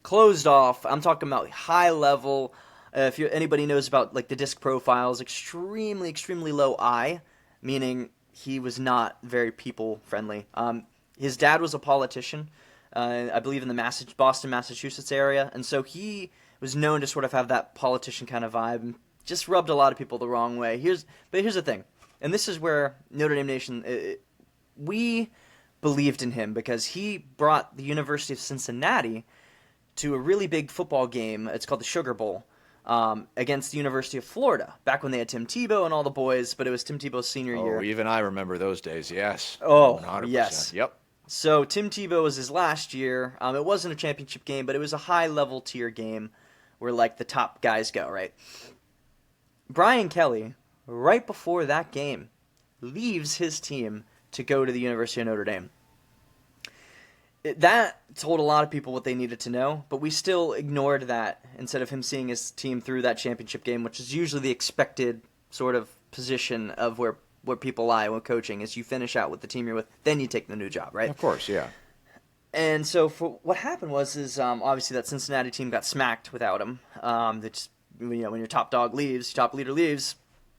A: Closed off. I'm talking about high level. If anybody knows about like the disc profiles, extremely, extremely low I, meaning he was not very people friendly. His dad was a politician, I believe in the Boston, Massachusetts area, and so he was known to sort of have that politician kind of vibe, and just rubbed a lot of people the wrong way. But here's the thing, and this is where Notre Dame Nation, we believed in him because he brought the University of Cincinnati to a really big football game. It's called the Sugar Bowl. Against the University of Florida, back when they had Tim Tebow and all the boys, but it was Tim Tebow's senior year.
B: Oh, even I remember those days, yes.
A: Oh,
B: 100%.
A: yes.
B: Yep.
A: So Tim Tebow was his last year. It wasn't a championship game, but it was a high-level tier game where, like, the top guys go, right? Brian Kelly, right before that game, leaves his team to go to the University of Notre Dame. That told a lot of people what they needed to know, but we still ignored that instead of him seeing his team through that championship game, which is usually the expected sort of position of where people lie when coaching, is you finish out with the team you're with, then you take the new job, right?
B: Of course, yeah.
A: And so what happened was obviously that Cincinnati team got smacked without him. When your top leader leaves,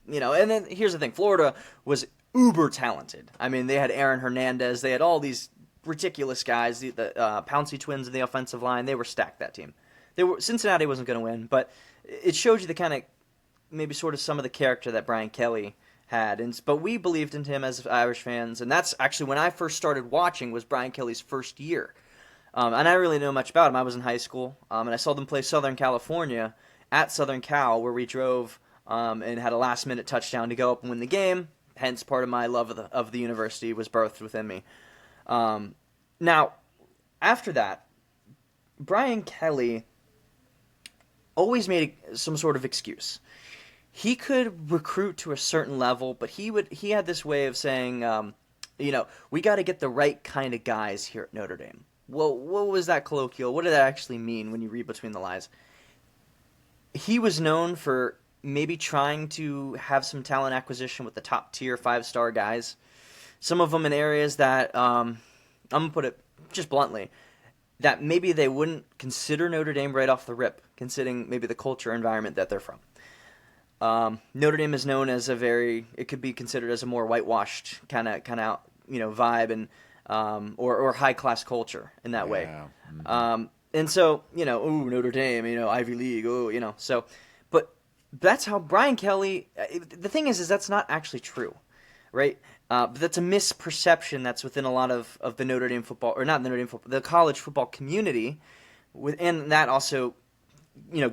A: and then here's the thing, Florida was uber talented. I mean, they had Aaron Hernandez, they had all these ridiculous guys, the Pouncey twins in the offensive line. They were stacked, that team. Cincinnati wasn't going to win, but it showed you the kind of, maybe sort of some of the character that Brian Kelly had. But we believed in him as Irish fans, and that's actually when I first started watching was Brian Kelly's first year. And I didn't really know much about him. I was in high school, and I saw them play Southern California at Southern Cal, where we drove and had a last-minute touchdown to go up and win the game. Hence, part of my love of the university was birthed within me. Now, after that, Brian Kelly always made some sort of excuse. He could recruit to a certain level, but he had this way of saying, we got to get the right kind of guys here at Notre Dame. Well, what was that colloquial? What did that actually mean when you read between the lines? He was known for maybe trying to have some talent acquisition with the top tier 5-star guys. Some of them in areas that, I'm going to put it just bluntly, that maybe they wouldn't consider Notre Dame right off the rip, considering maybe the culture environment that they're from. Notre Dame is known as it could be considered as a more whitewashed kind of vibe and or high class culture in that way. Mm-hmm. And so, Notre Dame, Ivy League, so, but that's how Brian Kelly, the thing is that's not actually true, right? But that's a misperception that's within a lot of the Notre Dame football, or not Notre Dame football, the college football community, and that also,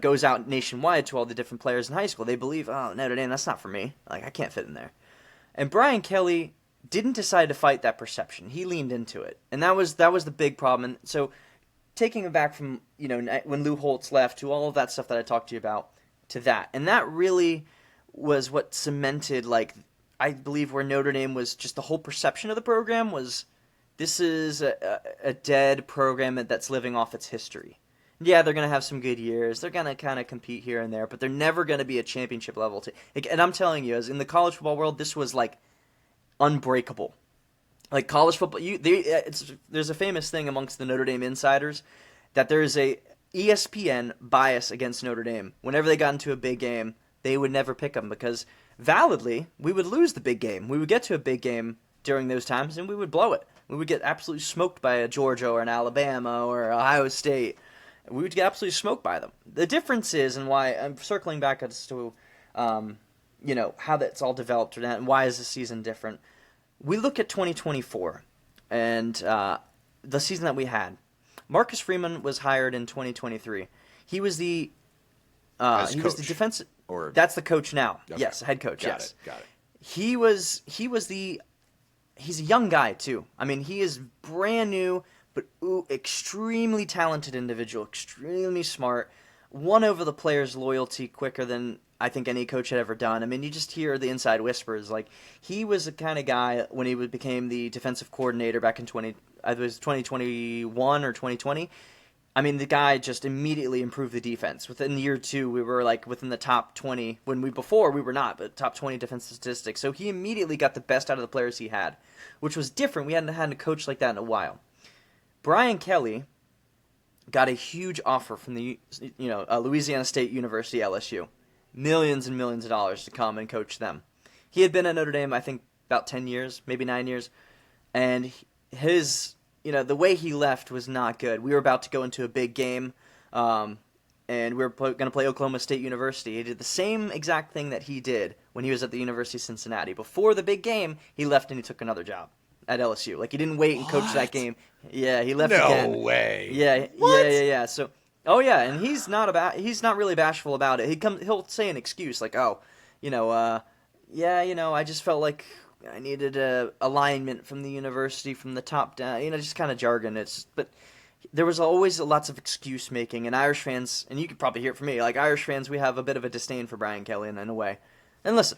A: goes out nationwide to all the different players in high school. They believe, oh, Notre Dame, that's not for me. Like, I can't fit in there. And Brian Kelly didn't decide to fight that perception. He leaned into it, and that was the big problem. And so, taking it back from when Lou Holtz left to all of that stuff that I talked to you about to that, and that really was what cemented, like, I believe where Notre Dame was just the whole perception of the program was this is a dead program that's living off its history. Yeah, they're going to have some good years. They're going to kind of compete here and there, but they're never going to be a championship level. And I'm telling you, as in the college football world, this was like unbreakable. Like college football, there's a famous thing amongst the Notre Dame insiders that there is a ESPN bias against Notre Dame. Whenever they got into a big game, they would never pick them because validly we would lose the big game. We would get to a big game during those times and we would blow it. We would get absolutely smoked by a Georgia or an Alabama or Ohio State. We would get absolutely smoked by them. The difference is, and why I'm circling back as to how that's all developed and why is the season different. We look at 2024 and the season that we had. Marcus Freeman was hired in 2023. He was the defensive. Or that's the coach now. Okay. Yes, head coach. Got it. He's a young guy too. I mean, he is brand new, but extremely talented individual, extremely smart. Won over the players' loyalty quicker than I think any coach had ever done. I mean, you just hear the inside whispers. Like, he was the kind of guy when he became the defensive coordinator back in 2021 or 2020. I mean, the guy just immediately improved the defense. Within year 2, we were like within the top 20. Before we were not, but top 20 defensive statistics. So he immediately got the best out of the players he had, which was different. We hadn't had a coach like that in a while. Brian Kelly got a huge offer from the Louisiana State University, LSU. Millions and millions of dollars to come and coach them. He had been at Notre Dame, I think, about 10 years, maybe 9 years. And the way he left was not good. We were about to go into a big game, and we were going to play Oklahoma State University. He did the same exact thing that he did when he was at the University of Cincinnati. Before the big game, he left and he took another job at LSU. Like, he didn't wait and coach that game. Yeah, he left again.
B: No way.
A: Yeah, what? Yeah. So, and he's not really bashful about it. He'll say an excuse like, I just felt like I needed a alignment from the university from the top down. Just kind of jargon. But there was always lots of excuse making, and Irish fans, and you could probably hear it from me. Like, Irish fans, we have a bit of a disdain for Brian Kelly in a way. And listen.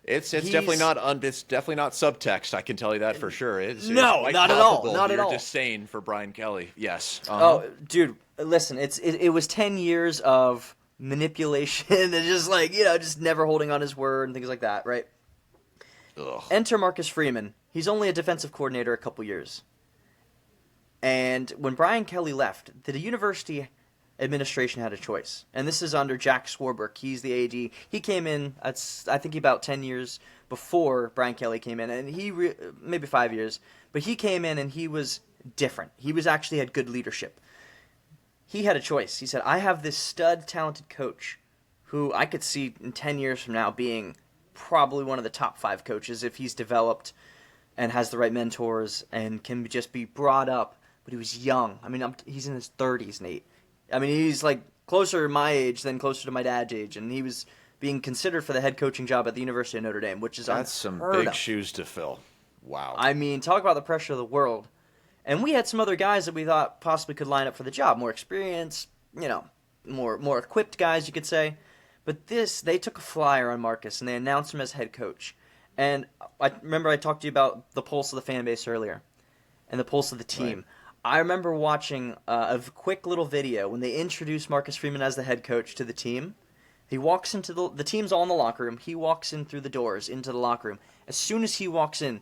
A: It's definitely not subtext. I can tell you that for sure. It's not at all. Not at all.
B: You're disdain for Brian Kelly. Yes.
A: Oh, dude, listen. It was 10 years of manipulation and just just never holding on his word and things like that, right?
B: Ugh.
A: Enter Marcus Freeman. He's only a defensive coordinator a couple years, and when Brian Kelly left, the university administration had a choice, and this is under Jack Swarbrick. He's the AD. He came in, I think, about 10 years before Brian Kelly came in, and maybe 5 years, but he came in and he was different. He actually had good leadership. He had a choice. He said, I have this stud, talented coach who I could see in 10 years from now being probably one of the top 5 coaches if he's developed and has the right mentors and can just be brought up, but he was young. I mean, he's in his 30s, Nate. I mean, he's like closer to my age than closer to my dad's age, and he was being considered for the head coaching job at the University of Notre Dame, which is
B: that's some big shoes to fill. Wow.
A: I mean, talk about the pressure of the world. And we had some other guys that we thought possibly could line up for the job, more experienced, more equipped guys, you could say. But they took a flyer on Marcus, and they announced him as head coach. And I remember I talked to you about the pulse of the fan base earlier, and the pulse of the team. Right. I remember watching a quick little video when they introduced Marcus Freeman as the head coach to the team. He walks into the team's all in the locker room. He walks in through the doors into the locker room. As soon as he walks in,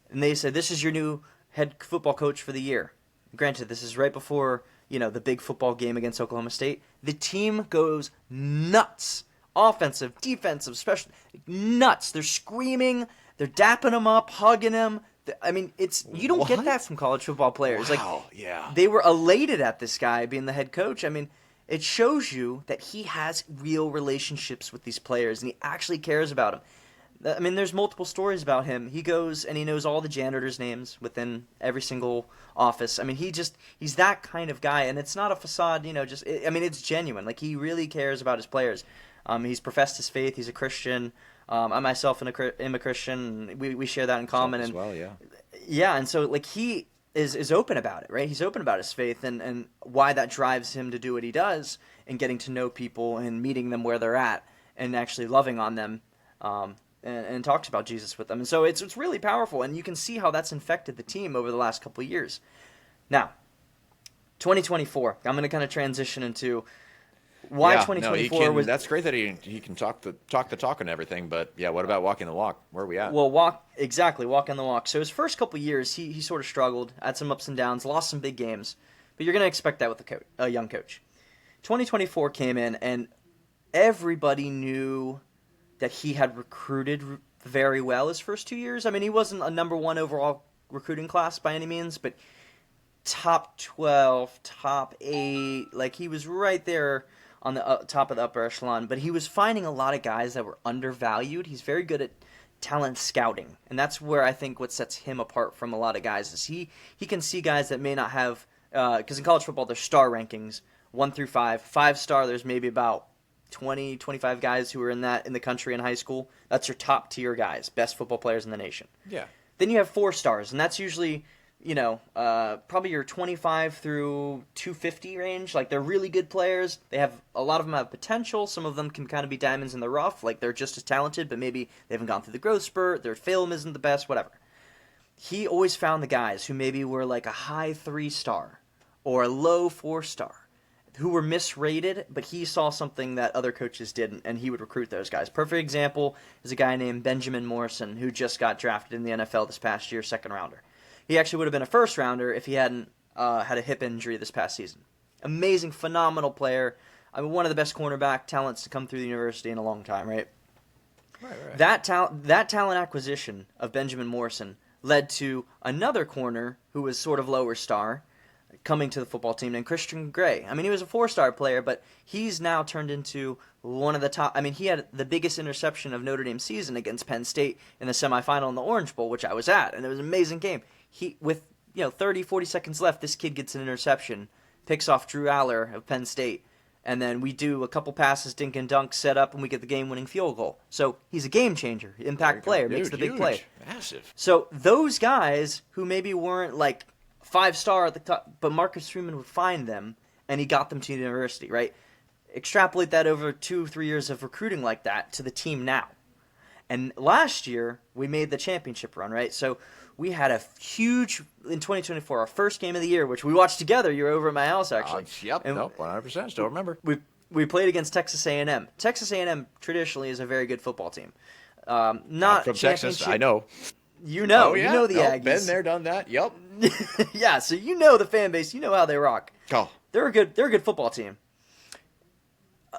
A: and they said, "This is your new head football coach for the year." Granted, this is right before the big football game against Oklahoma State. The team goes nuts. Offensive, defensive, special, nuts. They're screaming. They're dapping him up, hugging him. I mean, you don't get that from college football players.
B: Wow, yeah.
A: They were elated at this guy being the head coach. I mean, it shows you that he has real relationships with these players, and he actually cares about them. I mean, there's multiple stories about him. He goes and he knows all the janitors' names within every single office. I mean, he's that kind of guy, and it's not a facade, it's genuine. Like, he really cares about his players. He's professed his faith. He's a Christian. I myself am a Christian. And we share that in common.
B: As well, yeah.
A: Yeah, and so he is open about it, right? He's open about his faith and why that drives him to do what he does and getting to know people and meeting them where they're at and actually loving on them and talks about Jesus with them. And so it's really powerful, and you can see how that's infected the team over the last couple of years. Now, 2024, I'm going to kind of transition into why
B: Yeah, no,
A: 2024 was
B: that's great that he can talk the talk and everything, but yeah, what about walking the walk? Where are we at?
A: well walking the walk. So his first couple years, he sort of struggled, had some ups and downs, lost some big games, but you're going to expect that with a young coach. 2024 came in, and everybody knew that he had recruited very well his first 2 years. I mean, he wasn't a number one overall recruiting class by any means, but top 12, top 8, like he was right there on the top of the upper echelon, but he was finding a lot of guys that were undervalued. He's very good at talent scouting, and that's where I think what sets him apart from a lot of guys is he can see guys that may not have, because in college football there's star rankings, 1 through 5. 5-star, there's maybe about 20, 25 guys who are in the country in high school. That's your top tier guys, best football players in the nation.
B: Yeah.
A: Then you have 4 stars, and that's usually, probably your 25 through 250 range. Like, they're really good players. A lot of them have potential. Some of them can kind of be diamonds in the rough. Like, they're just as talented, but maybe they haven't gone through the growth spurt. Their film isn't the best, whatever. He always found the guys who maybe were like a high 3-star or a low 4-star, who were misrated, but he saw something that other coaches didn't, and he would recruit those guys. Perfect example is a guy named Benjamin Morrison, who just got drafted in the NFL this past year, 2nd rounder. He actually would have been a 1st rounder if he hadn't had a hip injury this past season. Amazing, phenomenal player. I mean, one of the best cornerback talents to come through the university in a long time, right?
B: Right.
A: That talent acquisition of Benjamin Morrison led to another corner who was sort of lower star, coming to the football team, named Christian Gray. I mean, he was a 4-star player, but he's now turned into one of the top. I mean, he had the biggest interception of Notre Dame season against Penn State in the semifinal in the Orange Bowl, which I was at, and it was an amazing game. With 30, 40 seconds left, this kid gets an interception, picks off Drew Aller of Penn State, and then we do a couple passes, dink and dunk, set up, and we get the game-winning field goal. So he's a game changer, impact player, makes the big play.
B: Massive.
A: So those guys who maybe weren't like 5-star at the top, but Marcus Freeman would find them, and he got them to the university, right? Extrapolate that over 2-3 years of recruiting like that to the team now. And last year, we made the championship run, right? So we had a huge, in 2024, our first game of the year, which we watched together. You were over at my house, actually.
B: Yep, 100%. Still remember.
A: We played against Texas A&M. Texas A&M traditionally is a not
B: from Texas, I know.
A: You know,
B: oh, yeah?
A: You know the Aggies.
B: Been there, done that. Yep.
A: Yeah, so you know the fan base. You know how they rock.
B: Oh.
A: They're a good football team.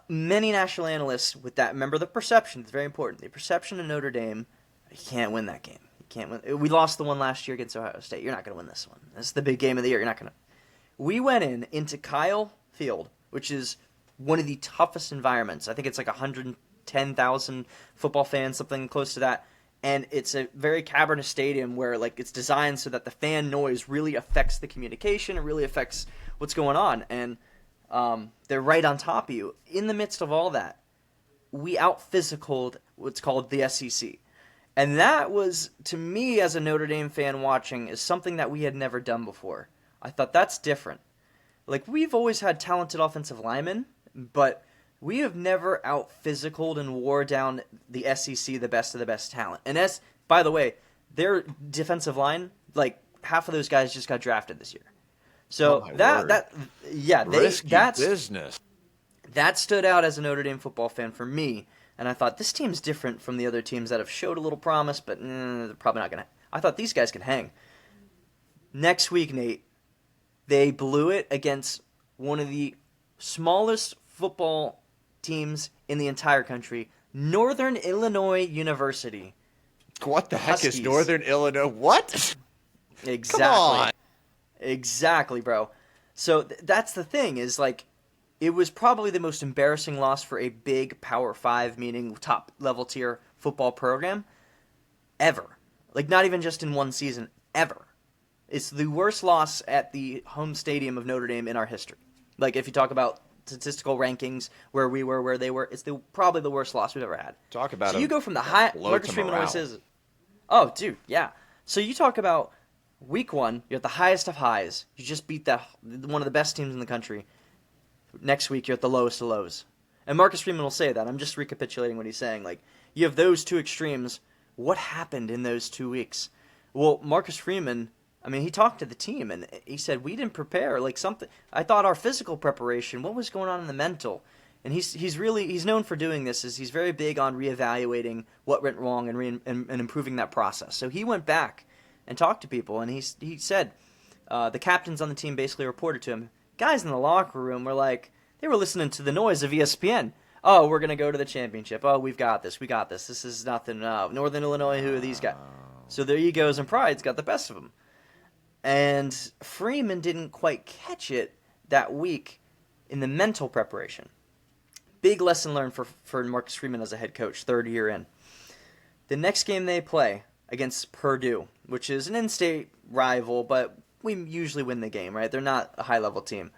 A: Many national analysts with that, remember the perception. It's very important. The perception of Notre Dame, you can't win that game. You can't win. We lost the one last year against Ohio State. You're not going to win this one. This is the big game of the year. You're not going to. We went into Kyle Field, which is one of the toughest environments. I think it's like 110,000 football fans, something close to that. And it's a very cavernous stadium where it's designed so that the fan noise really affects the communication. It really affects what's going on. And they're right on top of you. In the midst of all that, we out-physicaled what's called the SEC. And that was, to me as a Notre Dame fan watching, is something that we had never done before. I thought that's different. We've always had talented offensive linemen, but we have never out-physicaled and wore down the SEC, the best of the best talent. And by the way, their defensive line, half of those guys just got drafted this year. So
B: business.
A: That stood out as a Notre Dame football fan for me, and I thought this team's different from the other teams that have showed a little promise, but they're probably not going to. I thought these guys can hang. Next week, Nate, they blew it against one of the smallest football teams in the entire country, Northern Illinois University.
B: What the heck is Northern Illinois? What?
A: Exactly.
B: Come on.
A: Exactly, bro. So that's the thing is it was probably the most embarrassing loss for a big Power 5, meaning top level tier football program ever. Not even just in one season, ever. It's the worst loss at the home stadium of Notre Dame in our history. If you talk about statistical rankings, where we were, where they were, it's probably the worst loss we've ever had.
B: Talk about
A: so you go from the high. Marcus Freeman always says, "Oh, dude, yeah." So you talk about week 1, you're at the highest of highs. You just beat one of the best teams in the country. Next week, you're at the lowest of lows. And Marcus Freeman will say that. I'm just recapitulating what he's saying. You have those two extremes. What happened in those 2 weeks? Well, Marcus Freeman, he talked to the team, and he said, we didn't prepare. Something. I thought our physical preparation, what was going on in the mental? And he's known for doing this. Is he's very big on reevaluating what went wrong and improving that process. So he went back and talked to people, and he said the captains on the team basically reported to him. Guys in the locker room were like, they were listening to the noise of ESPN. Oh, we're gonna go to the championship. Oh, we got this. This is nothing. Northern Illinois, who are these guys? So their egos and pride's got the best of them. And Freeman didn't quite catch it that week in the mental preparation. Big lesson learned for Marcus Freeman as a head coach, third year in. The next game they play against Purdue, which is an in-state rival, but we usually win the game, right? They're not a high-level team.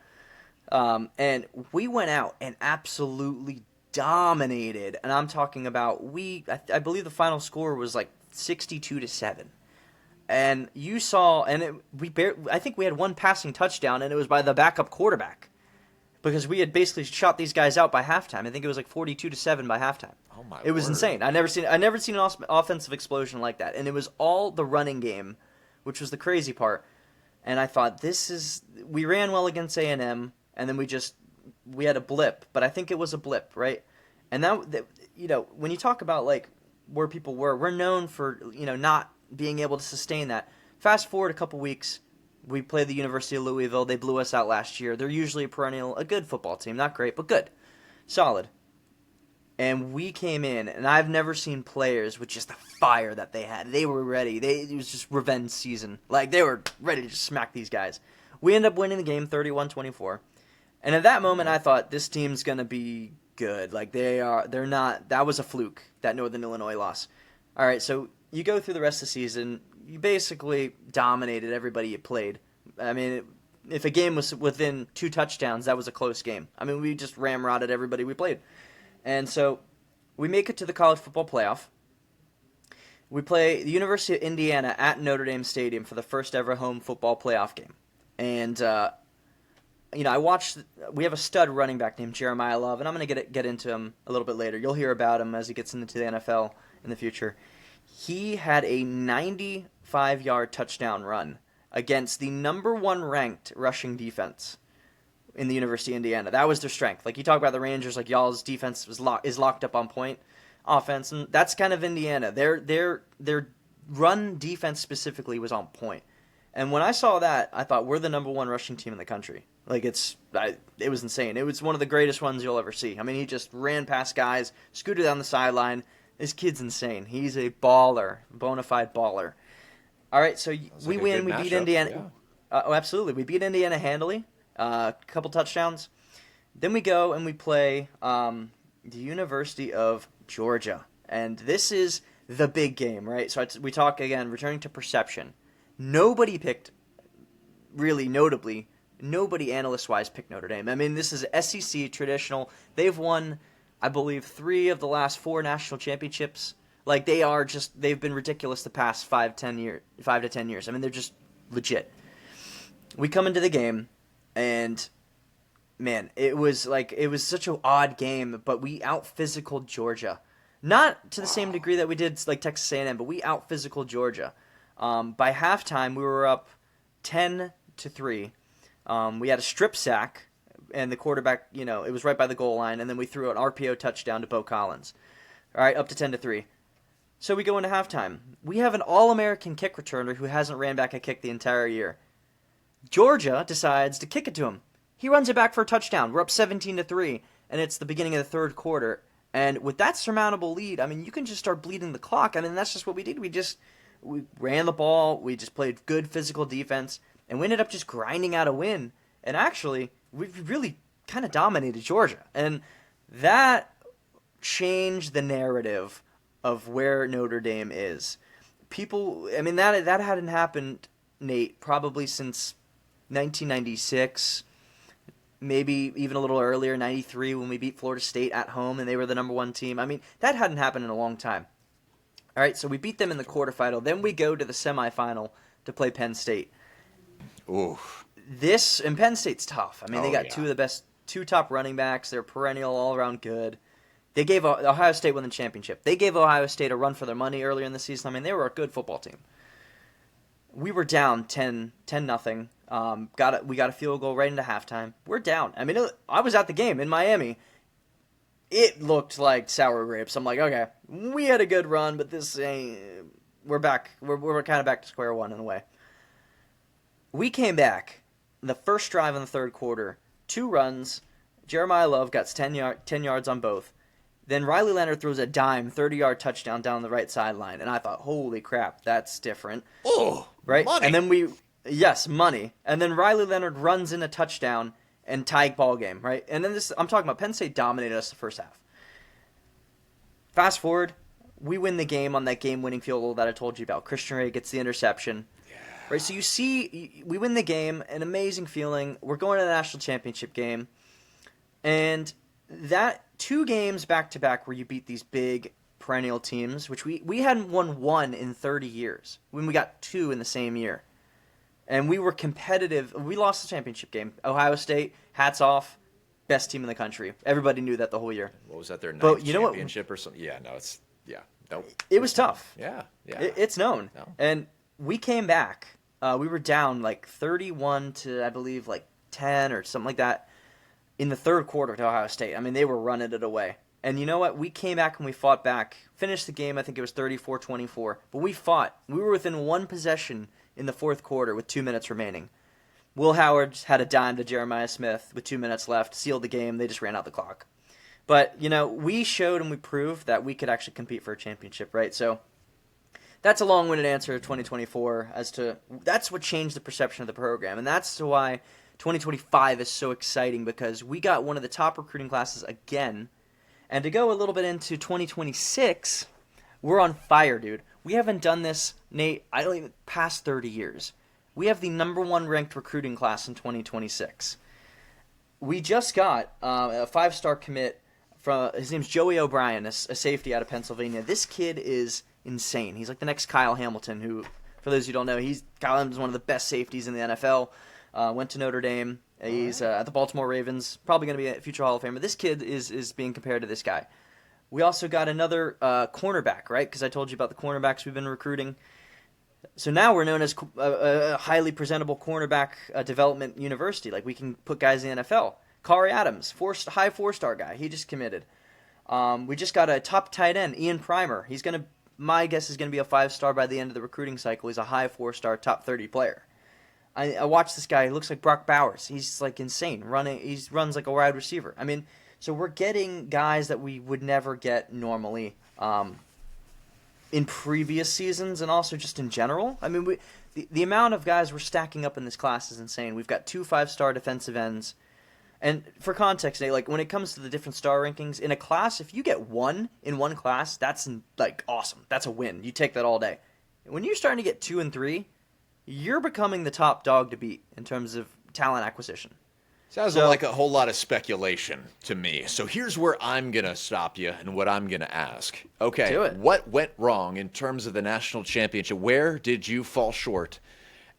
A: And we went out and absolutely dominated. And I'm talking about I believe the final score was like 62-7. And you saw, and I think we had one passing touchdown, and it was by the backup quarterback. Because we had basically shot these guys out by halftime. I think it was like 42-7 by halftime.
B: Oh my!
A: It was insane. I never seen an offensive explosion like that, and it was all the running game, which was the crazy part. And I thought we ran well against A&M, and then we had a blip, but I think it was a blip, right? And that when you talk about like where people were, we're known for not being able to sustain that. Fast forward a couple weeks. We played the University of Louisville. They blew us out last year. They're usually a good football team. Not great, but good. Solid. And we came in, and I've never seen players with just the fire that they had. They were ready. It was just revenge season. Like, they were ready to just smack these guys. We ended up winning the game 31-24. And at that moment, I thought, this team's going to be good. Like, they're not. That was a fluke, that Northern Illinois loss. All right, so you go through the rest of the season. You basically dominated everybody you played. I mean, if a game was within 2 touchdowns, that was a close game. I mean, we just ramrodded everybody we played. And so we make it to the college football playoff. We play the University of Indiana at Notre Dame Stadium for the first ever home football playoff game. And, I watched – we have a stud running back named Jeremiah Love, and I'm going to get into him a little bit later. You'll hear about him as he gets into the NFL in the future. He had a 95-yard touchdown run against the number 1 ranked rushing defense in the University of Indiana. That was their strength. Like, you talk about the Rangers, like y'all's defense is locked up on point offense, and that's kind of Indiana. Their run defense specifically was on point. And when I saw that, I thought, we're the number 1 rushing team in the country. Like, it was insane. It was one of the greatest runs you'll ever see. I mean, he just ran past guys, scooted down the sideline. This kid's insane. He's a baller, bona fide baller. All right, so we win. We beat Indiana. Yeah. Absolutely. We beat Indiana handily. A couple touchdowns. Then we go and we play the University of Georgia. And this is the big game, right? So we talk, again, returning to perception. Nobody picked, really notably, nobody analyst-wise picked Notre Dame. I mean, this is SEC traditional. They've won, I believe, 3 of the last 4 national championships. Like, they've been ridiculous the past 5 to 10 years. I mean, they're just legit. We come into the game, and, man, it was such an odd game, but we out-physicaled Georgia. Not to the same degree that we did, like, Texas A&M, but we out-physicaled Georgia. By halftime, we were up 10-3. We had a strip sack, and the quarterback, it was right by the goal line, and then we threw an RPO touchdown to Bo Collins. All right, up to 10-3. So we go into halftime. We have an All-American kick returner who hasn't ran back a kick the entire year. Georgia decides to kick it to him. He runs it back for a touchdown. We're up 17-3, and it's the beginning of the third quarter. And with that surmountable lead, I mean, you can just start bleeding the clock. I mean, that's just what we did. We ran the ball. We just played good physical defense, and we ended up just grinding out a win. And actually, we really kind of dominated Georgia. And that changed the narrative of where Notre Dame is. People, I mean, that hadn't happened, Nate, probably since 1996, maybe even a little earlier, 93, when we beat Florida State at home and they were the number 1 team. I mean, that hadn't happened in a long time. All right, so we beat them in the quarterfinal. Then we go to the semifinal to play Penn State.
B: Oof.
A: And Penn State's tough. I mean, they got 2 top running backs. They're perennial, all-around good. They gave Ohio State won the championship. They gave Ohio State a run for their money earlier in the season. I mean, they were a good football team. We were down 10-0. We got a field goal right into halftime. We're down. I mean, I was at the game in Miami. it looked like sour grapes. I'm like, okay, we had a good run, but this ain't. We're back. We're kind of back to square one in a way. We came back. The first drive in the third quarter, 2 runs. Jeremiah Love got 10 yards on both. Then Riley Leonard throws a dime, 30-yard touchdown down the right sideline. And I thought, holy crap, that's different.
B: Oh,
A: right?
B: Money.
A: And then money. And then Riley Leonard runs in a touchdown and tie ball game, right? And then I'm talking about Penn State dominated us the first half. Fast forward, we win the game on that game-winning field goal that I told you about. Christian Ray gets the interception. Yeah. Right, so you see, we win the game, an amazing feeling. We're going to the national championship game. And that 2 games back-to-back where you beat these big perennial teams, which we hadn't won 1 in 30 years, when we got 2 in the same year. And we were competitive. We lost the championship game. Ohio State, hats off, best team in the country. Everybody knew that the whole year.
B: What was that, their 9th
A: but you know
B: championship or something? Yeah, no, it's, yeah. Nope.
A: It was tough.
B: Yeah.
A: It's known.
B: No.
A: And we came back. We were down like 31 to, I believe, like 10 or something like that in the third quarter to Ohio State. I mean, they were running it away. And you know what? We came back and we fought back. Finished the game, I think it was 34-24. But we fought. We were within 1 possession in the fourth quarter with 2 minutes remaining. Will Howard had a dime to Jeremiah Smith with 2 minutes left, sealed the game. They just ran out the clock. But, we showed and we proved that we could actually compete for a championship, right? So that's a long-winded answer to 2024 as to that's what changed the perception of the program. And that's why 2025 is so exciting, because we got one of the top recruiting classes again. And to go a little bit into 2026, we're on fire, dude. We haven't done this, Nate, I don't even, past 30 years. We have the number 1 ranked recruiting class in 2026. We just got a 5-star commit from, his name's Joey O'Brien, a safety out of Pennsylvania. This kid is insane. He's like the next Kyle Hamilton, who, for those who don't know, Kyle Hamilton's one of the best safeties in the NFL. Went to Notre Dame. He's at the Baltimore Ravens. Probably going to be a future Hall of Famer. This kid is being compared to this guy. We also got another cornerback, right? Because I told you about the cornerbacks we've been recruiting. So now we're known as a highly presentable cornerback development university. Like, we can put guys in the NFL. Carr Adams, high 4-star guy. He just committed. We just got a top tight end, Ian Primer. My guess is going to be a 5-star by the end of the recruiting cycle. He's a high 4-star, top 30 player. I watched this guy. He looks like Brock Bowers. He's like insane. He runs like a wide receiver. I mean, so we're getting guys that we would never get normally in previous seasons, and also just in general. I mean, the amount of guys we're stacking up in this class is insane. We've got 2 5-star defensive ends. And for context, Nate, like, when it comes to the different star rankings, in a class, if you get 1 in one class, that's like awesome. That's a win. You take that all day. When you're starting to get 2 and 3, you're becoming the top dog to beat in terms of talent acquisition.
B: Sounds like a whole lot of speculation to me. So here's where I'm going to stop you and what I'm going to ask. Okay,
A: do it.
B: What went wrong in terms of the national championship? Where did you fall short?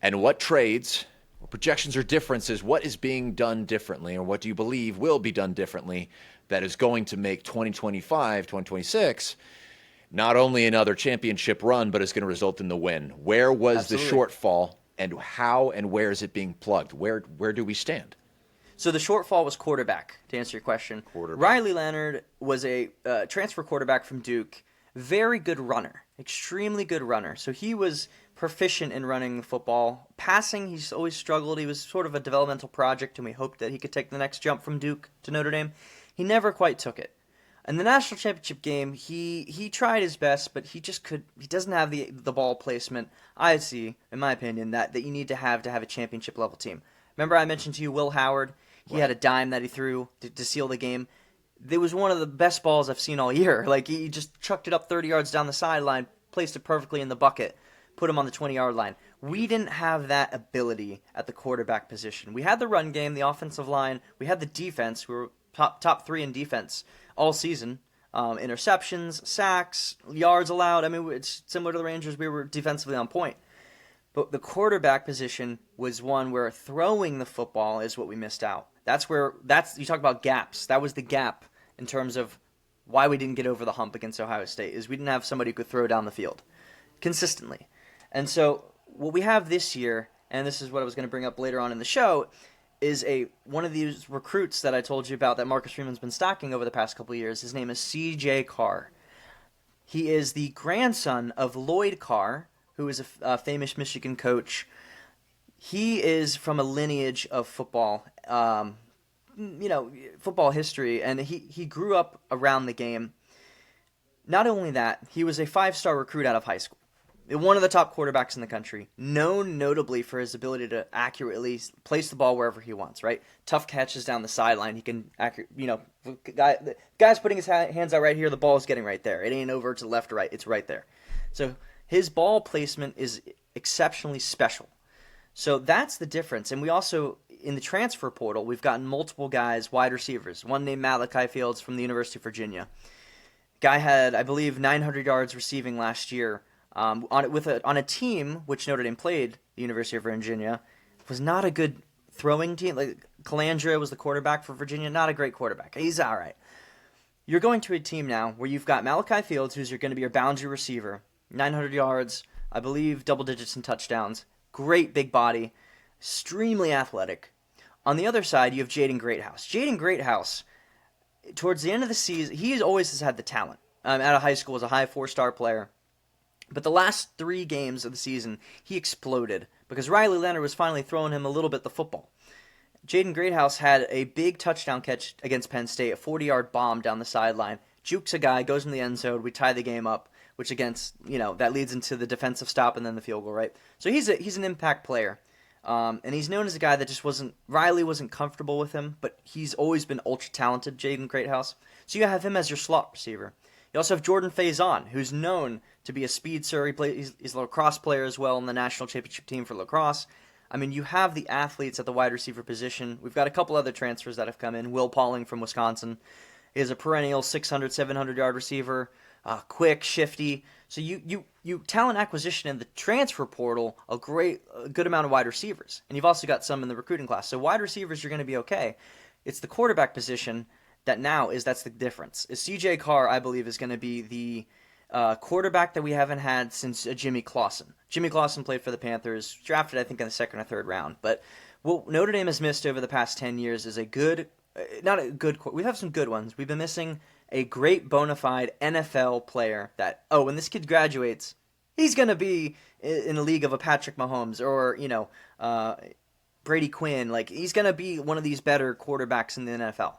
B: And what trades, or projections, or differences, what is being done differently, or what do you believe will be done differently that is going to make 2025, 2026 not only another championship run, but it's going to result in the win? Where was
A: Absolutely.
B: the shortfall, and how and where is it being plugged? Where do we stand?
A: So the shortfall was quarterback, to answer your question.
B: Quarterback.
A: Riley Leonard was a transfer quarterback from Duke. Very good runner. Extremely good runner. So he was proficient in running the football. Passing, he's always struggled. He was sort of a developmental project, and we hoped that he could take the next jump from Duke to Notre Dame. He never quite took it. In the national championship game, he tried his best, but he doesn't have the ball placement, I see, in my opinion, that you need to have a championship level team. Remember I mentioned to you Will Howard? He had a dime that he threw to seal the game. It was one of the best balls I've seen all year. Like, he just chucked it up 30 yards down the sideline, placed it perfectly in the bucket, put him on the 20-yard line. We didn't have that ability at the quarterback position. We had the run game, the offensive line. We had the defense. We were top 3 in defense all season. Interceptions, sacks, yards allowed. I mean, it's similar to the Rangers. We were defensively on point. But the quarterback position was one where throwing the football is what we missed out. You talk about gaps. That was the gap in terms of why we didn't get over the hump against Ohio State, is we didn't have somebody who could throw down the field consistently. And so what we have this year, and this is what I was going to bring up later on in the show, is one of these recruits that I told you about that Marcus Freeman's been stocking over the past couple of years. His name is C.J. Carr. He is the grandson of Lloyd Carr, who is a famous Michigan coach. He is from a lineage of football, football history, and he grew up around the game. Not only that, he was a 5-star recruit out of high school. One of the top quarterbacks in the country, known notably for his ability to accurately place the ball wherever he wants, right? Tough catches down the sideline. He can, the guy's putting his hands out right here, the ball's getting right there. It ain't over to the left or right, it's right there. So his ball placement is exceptionally special. So that's the difference. And we also, in the transfer portal, we've gotten multiple guys, wide receivers. One named Malachi Fields from the University of Virginia. Guy had, I believe, 900 yards receiving last year. On a team which Notre Dame played, the University of Virginia, was not a good throwing team. Like Calandra was the quarterback for Virginia, not a great quarterback. He's all right. You're going to a team now where you've got Malachi Fields, who's going to be your boundary receiver, 900 yards, I believe double digits in touchdowns, great big body, extremely athletic. On the other side, you have Jaden Greathouse. Jaden Greathouse, towards the end of the season, he always has had the talent. Out of high school, was a high 4-star player. But the last 3 games of the season, he exploded because Riley Leonard was finally throwing him a little bit the football. Jaden Greathouse had a big touchdown catch against Penn State, a 40-yard bomb down the sideline. Jukes a guy, goes in the end zone, we tie the game up, which that leads into the defensive stop and then the field goal, right? So he's an impact player. And he's known as a guy that Riley wasn't comfortable with him, but he's always been ultra-talented, Jaden Greathouse. So you have him as your slot receiver. You also have Jordan Faison, who's known to be a speedster. He's a lacrosse player as well in the national championship team for lacrosse. I mean, you have the athletes at the wide receiver position. We've got a couple other transfers that have come in. Will Pauling from Wisconsin is a perennial 600, 700-yard receiver, quick, shifty. So you talent acquisition in the transfer portal, a good amount of wide receivers. And you've also got some in the recruiting class. So wide receivers, you're going to be okay. It's the quarterback position that's the difference. C.J. Carr, I believe, is going to be the quarterback that we haven't had since Jimmy Clausen. Jimmy Clausen played for the Panthers, drafted, I think, in the 2nd or 3rd round. But what Notre Dame has missed over the past 10 years is we have some good ones. We've been missing a great bona fide NFL player that, when this kid graduates, he's going to be in the league of a Patrick Mahomes or, Brady Quinn. Like, he's going to be one of these better quarterbacks in the NFL.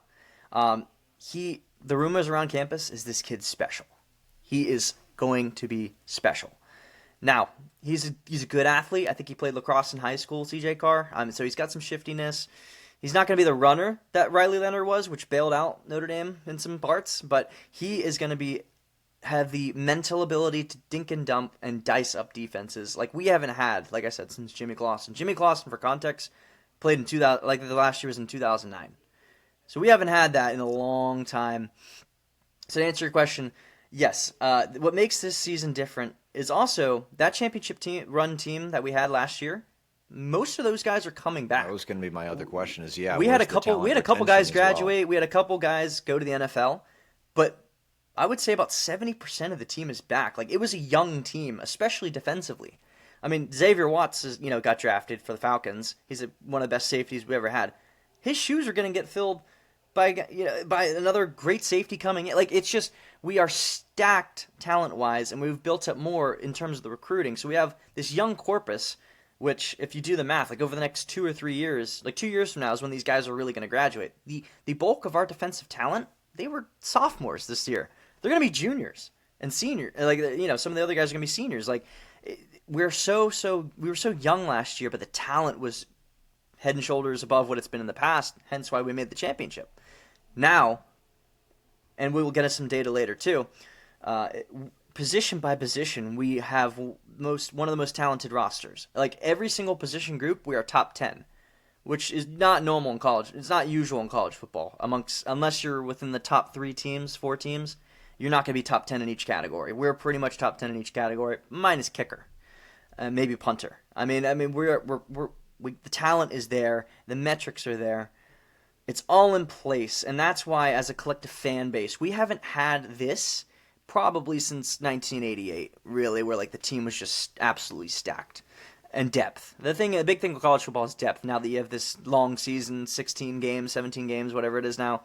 A: The rumors around campus is this kid's special. He is going to be special. Now, he's a good athlete. I think he played lacrosse in high school, C.J. Carr. So he's got some shiftiness. He's not going to be the runner that Riley Leonard was, which bailed out Notre Dame in some parts, but he is going to have the mental ability to dink and dump and dice up defenses like we haven't had, like I said, since Jimmy Clausen. Jimmy Clausen, for context, played in 2000, like the last year was in 2009. So we haven't had that in a long time. So to answer your question, yes. What makes this season different is also that championship run team that we had last year. Most of those guys are coming back.
B: That was going to be my other question.
A: We had a couple guys graduate. We had a couple guys go to the NFL, but I would say about 70% of the team is back. Like, it was a young team, especially defensively. I mean, Xavier Watts got drafted for the Falcons. He's one of the best safeties we ever had. His shoes are going to get filled by another great safety coming in. Like, it's just, we are stacked talent-wise, and we've built up more in terms of the recruiting. So we have this young corpus, which, if you do the math, like over the next 2 or 3 years, like 2 years from now is when these guys are really going to graduate. The bulk of our defensive talent, they were sophomores this year. They're going to be juniors and seniors. Like, some of the other guys are going to be seniors. Like, we were so young last year, but the talent was head and shoulders above what it's been in the past, hence why we made the championship. Now, and we will get us some data later too, position by position, we have one of the most talented rosters. Like, every single position group, we are top 10, which is not normal in college. It's not usual in college football. Unless you're within the top 4 teams, you're not going to be top 10 in each category. We're pretty much top 10 in each category, minus kicker, maybe punter. I mean, the talent is there, the metrics are there. It's all in place, and that's why, as a collective fan base, we haven't had this probably since 1988, really, where like the team was just absolutely stacked. and depth. The big thing with college football is depth. Now that you have this long season, 16 games, 17 games, whatever it is now,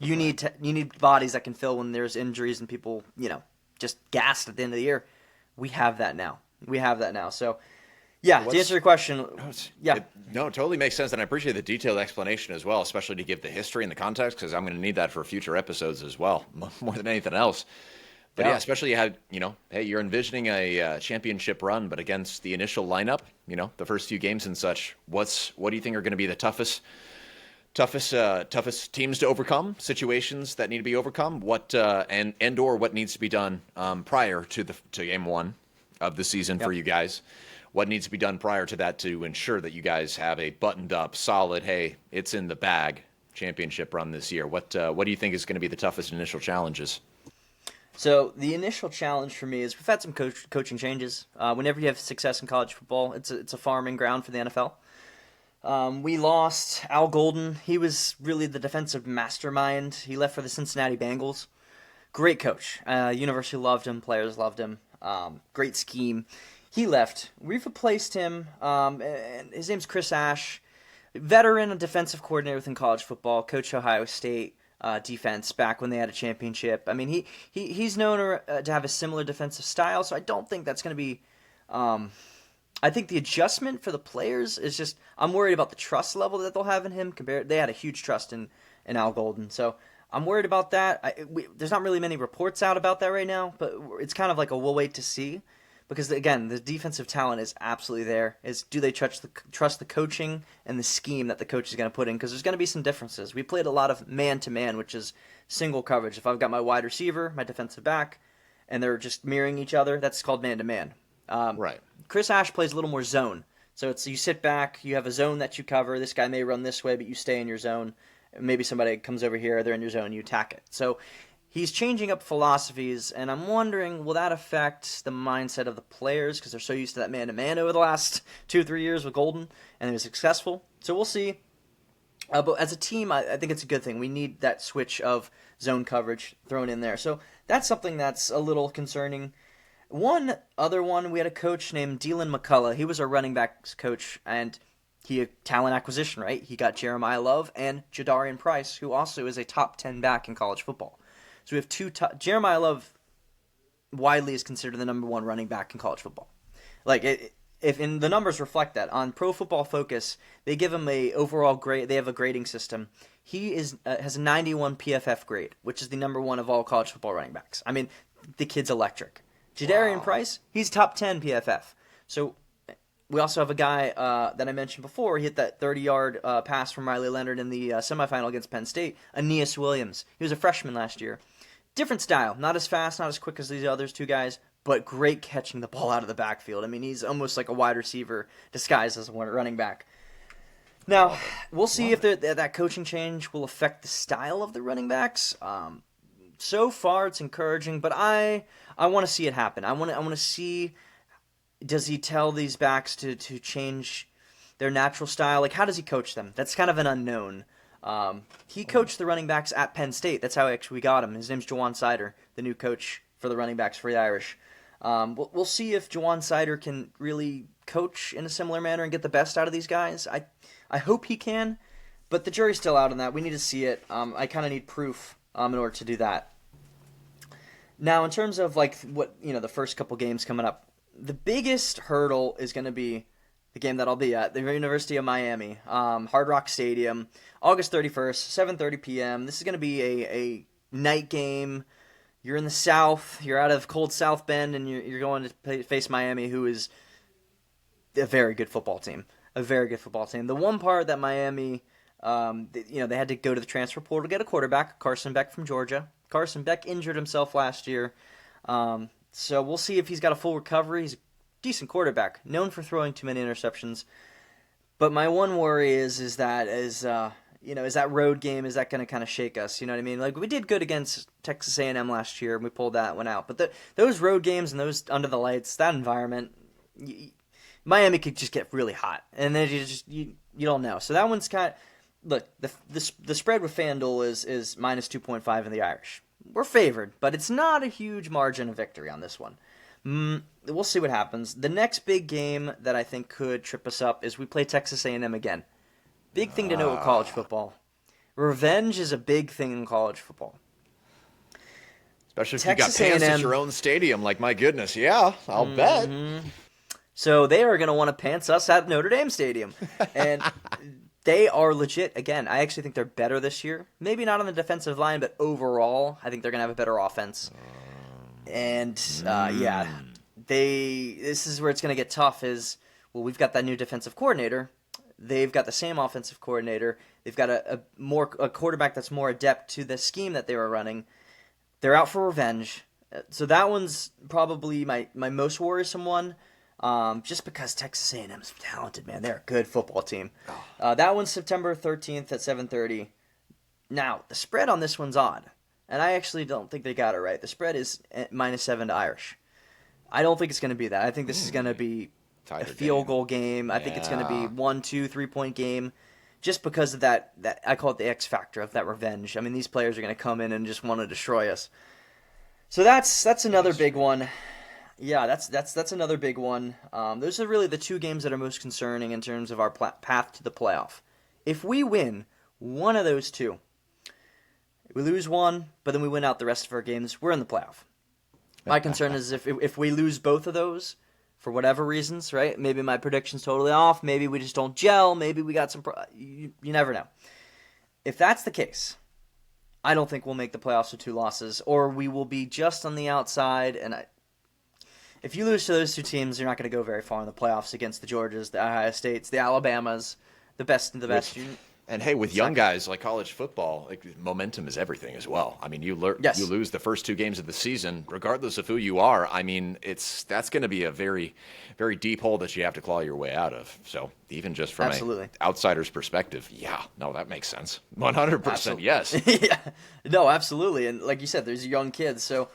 A: you need bodies that can fill when there's injuries and people, just gassed at the end of the year. We have that now. So, yeah, to answer your question,
B: it totally makes sense, and I appreciate the detailed explanation as well, especially to give the history and the context, because I'm going to need that for future episodes as well, more than anything else. But yeah, especially hey, you're envisioning a championship run, but against the initial lineup, the first few games and such, what do you think are going to be the toughest teams to overcome, situations that need to be overcome, or what needs to be done prior to game one of the season for you guys? What needs to be done prior to that to ensure that you guys have a buttoned up, solid, hey, it's in the bag championship run this year? What do you think is going to be the toughest initial challenges?
A: So the initial challenge for me is we've had some coaching changes. Whenever you have success in college football, it's a farming ground for the NFL. We lost Al Golden. He was really the defensive mastermind. He left for the Cincinnati Bengals. Great coach. University loved him. Players loved him. Great scheme. He left. We've replaced him. And his name's Chris Ash, veteran and defensive coordinator within college football. Coached Ohio State defense back when they had a championship. I mean, he's known to have a similar defensive style, so I don't think that's going to be. I think the adjustment for the players is just. I'm worried about the trust level that they'll have in him. They had a huge trust in Al Golden, so I'm worried about that. There's not really many reports out about that right now, but it's kind of like we'll wait to see. Because, again, the defensive talent is absolutely there. Do they trust the coaching and the scheme that the coach is going to put in? Because there's going to be some differences. We played a lot of man-to-man, which is single coverage. If I've got my wide receiver, my defensive back, and they're just mirroring each other, that's called man-to-man.
B: Right.
A: Chris Ash plays a little more zone. So it's you sit back, you have a zone that you cover. This guy may run this way, but you stay in your zone. Maybe somebody comes over here, they're in your zone, you attack it. So he's changing up philosophies, and I'm wondering, will that affect the mindset of the players because they're so used to that man-to-man over the last 2-3 years with Golden, and it was successful. So we'll see. But as a team, I think it's a good thing. We need that switch of zone coverage thrown in there. So that's something that's a little concerning. One other one, we had a coach named Dylan McCullough. He was our running backs coach, and he had talent acquisition, right? He got Jeremiah Love and Jadarian Price, who also is a top 10 back in college football. So we have Jeremiah Love widely is considered the number one running back in college football. If in the numbers reflect that on Pro Football Focus, they give him a overall grade. They have a grading system. He has a 91 PFF grade, which is the number one of all college football running backs. I mean, the kid's electric. Jadarian Price, he's top 10 PFF. So we also have a guy that I mentioned before. He hit that 30-yard pass from Riley Leonard in the semifinal against Penn State. Aeneas Williams. He was a freshman last year. Different style. Not as fast, not as quick as these others two guys, but great catching the ball out of the backfield. I mean, he's almost like a wide receiver disguised as a running back. Now, we'll see if that coaching change will affect the style of the running backs. So far, it's encouraging, but I want to see it happen. I want to see, does he tell these backs to change their natural style? Like, how does he coach them? That's kind of an unknown. He coached the running backs at Penn State. That's how actually we got him. His name's Jawan Sider, the new coach for the running backs for the Irish. We'll see if Jawan Sider can really coach in a similar manner and get the best out of these guys. I hope he can, but the jury's still out on that. We need to see it. I kind of need proof in order to do that. Now, in terms of the first couple games coming up, the biggest hurdle is going to be the game that I'll be at, the University of Miami, Hard Rock Stadium, August 31st, 7:30 p.m. This is going to be a night game. You're in the South. You're out of cold South Bend, and you're going to face Miami, who is a very good football team. A very good football team. The one part that Miami, they had to go to the transfer portal to get a quarterback, Carson Beck from Georgia. Carson Beck injured himself last year, so we'll see if he's got a full recovery. He's a decent quarterback, known for throwing too many interceptions. But my one worry is that road game, is that going to kind of shake us? You know what I mean? Like, we did good against Texas A&M last year, and we pulled that one out. But those road games and those under the lights, that environment, Miami could just get really hot, and then you don't know. So that one's kind of, look, the spread with FanDuel is minus 2.5 in the Irish. We're favored, but it's not a huge margin of victory on this one. We'll see what happens. The next big game that I think could trip us up is we play Texas A&M again. Big thing to note with college football. Revenge is a big thing in college football.
B: Especially if Texas you got pants at your own stadium. Like, my goodness, yeah, I'll bet.
A: So they are going to want to pants us at Notre Dame Stadium. And they are legit. Again, I actually think they're better this year. Maybe not on the defensive line, but overall, I think they're going to have a better offense. And, this is where it's going to get tough is, well, we've got that new defensive coordinator. They've got the same offensive coordinator. They've got a quarterback that's more adept to the scheme that they were running. They're out for revenge. So that one's probably my most worrisome one, just because Texas A&M is talented, man. They're a good football team. That one's September 13th at 7:30. Now, the spread on this one's odd, and I actually don't think they got it right. The spread is -7 to Irish. I don't think it's going to be that. I think this is going to be a field goal game. I think it's going to be 1, 2, 3-point game. Just because of that, I call it the X factor of that revenge. I mean, these players are going to come in and just want to destroy us. So that's another big one. Yeah, that's another big one. Those are really the two games that are most concerning in terms of our path to the playoff. If we win one of those two, we lose one, but then we win out the rest of our games, we're in the playoff. My concern is if we lose both of those, for whatever reasons, right? Maybe my prediction's totally off. Maybe we just don't gel. Maybe we got some... You never know. If that's the case, I don't think we'll make the playoffs with 2 losses, or we will be just on the outside. And if you lose to those 2 teams, you're not going to go very far in the playoffs against the Georgias, the Ohio States, the Alabamas, the best of the best.
B: And hey, with young guys like college football, like, momentum is everything as well. I mean, you lose the first 2 games of the season, regardless of who you are. I mean, that's going to be a very, very deep hole that you have to claw your way out of. So even just from an outsider's perspective, that makes sense. 100%, yes.
A: Yeah, no, absolutely. And like you said, there's young kids, so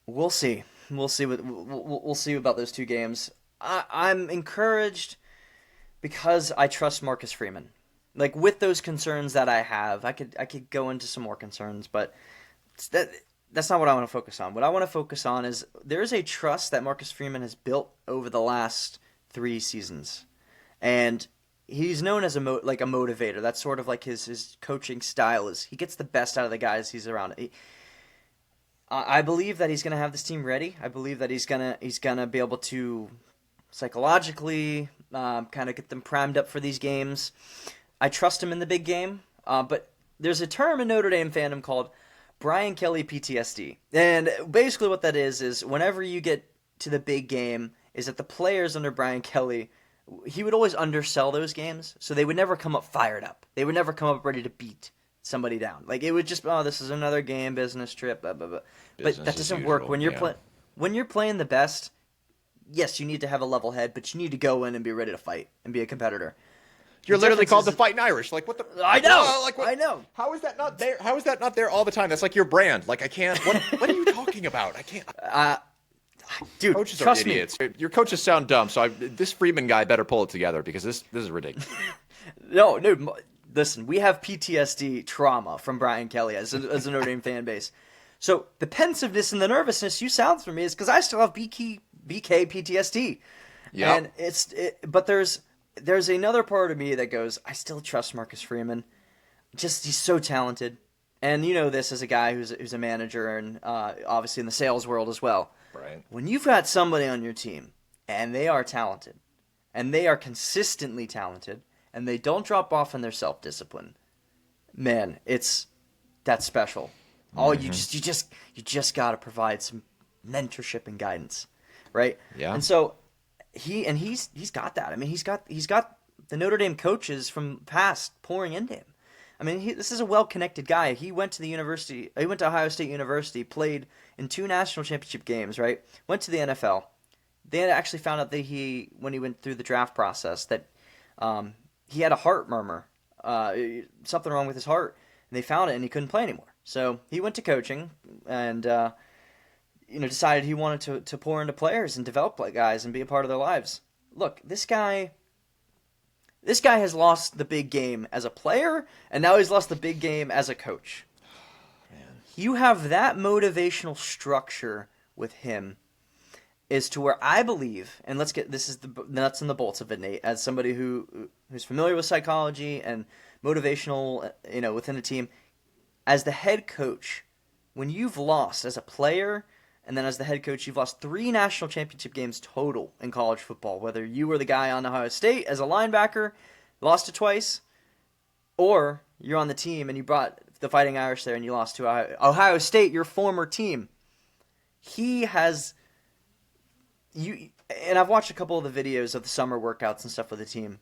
A: we'll see. We'll see about those 2 games. I'm encouraged because I trust Marcus Freeman. Like, with those concerns that I have, I could go into some more concerns, but that's not what I want to focus on. What I want to focus on is there is a trust that Marcus Freeman has built over the last 3 seasons, and he's known as a motivator. That's sort of like his coaching style is. He gets the best out of the guys he's around. I believe that he's going to have this team ready. I believe that he's gonna be able to psychologically kind of get them primed up for these games. I trust him in the big game, but there's a term in Notre Dame fandom called Brian Kelly PTSD. And basically what that is whenever you get to the big game, is that the players under Brian Kelly, he would always undersell those games, so they would never come up fired up. They would never come up ready to beat somebody down. Like, it would just, this is another game, business trip, blah, blah, blah. But that doesn't work. When you're playing the best, yes, you need to have a level head, but you need to go in and be ready to fight and be a competitor.
B: You're literally called the Fighting Irish. Like, what the...
A: I know! I know!
B: How is that not there? How is that not there all the time? That's like your brand. Like, I can't... What are you talking about? I can't...
A: Dude,
B: coaches
A: trust
B: are idiots. Me. Your coaches sound dumb, so this Freeman guy better pull it together, because this is ridiculous.
A: No, dude, listen, we have PTSD trauma from Brian Kelly as a Notre Dame fan base. So the pensiveness and the nervousness you sound for me is because I still have BK PTSD. Yeah. And but there's another part of me that goes, I still trust Marcus Freeman. Just, he's so talented. And you know this as a guy who's a manager and obviously in the sales world as well.
B: Right.
A: When you've got somebody on your team and they are talented and they are consistently talented and they don't drop off in their self-discipline, man, that's special. Oh, you just got to provide some mentorship and guidance, right?
B: Yeah.
A: And so he's got that. I mean, he's got the Notre Dame coaches from past pouring into him. I mean, this is a well-connected guy. He went to Ohio State University, played in 2 national championship games, right? Went to the NFL. They had actually found out that when he went through the draft process, that he had a heart murmur, something wrong with his heart, and they found it, and he couldn't play anymore. So he went to coaching and decided he wanted to pour into players and develop guys and be a part of their lives. Look, this guy has lost the big game as a player, and now he's lost the big game as a coach. Man. You have that motivational structure with him, is to where I believe, and this is the nuts and the bolts of it, Nate, as somebody who's familiar with psychology and motivational, within a team, as the head coach, when you've lost as a player and then as the head coach, you've lost 3 national championship games total in college football, whether you were the guy on Ohio State as a linebacker, lost it twice, or you're on the team and you brought the Fighting Irish there and you lost to Ohio State, your former team. And I've watched a couple of the videos of the summer workouts and stuff with the team.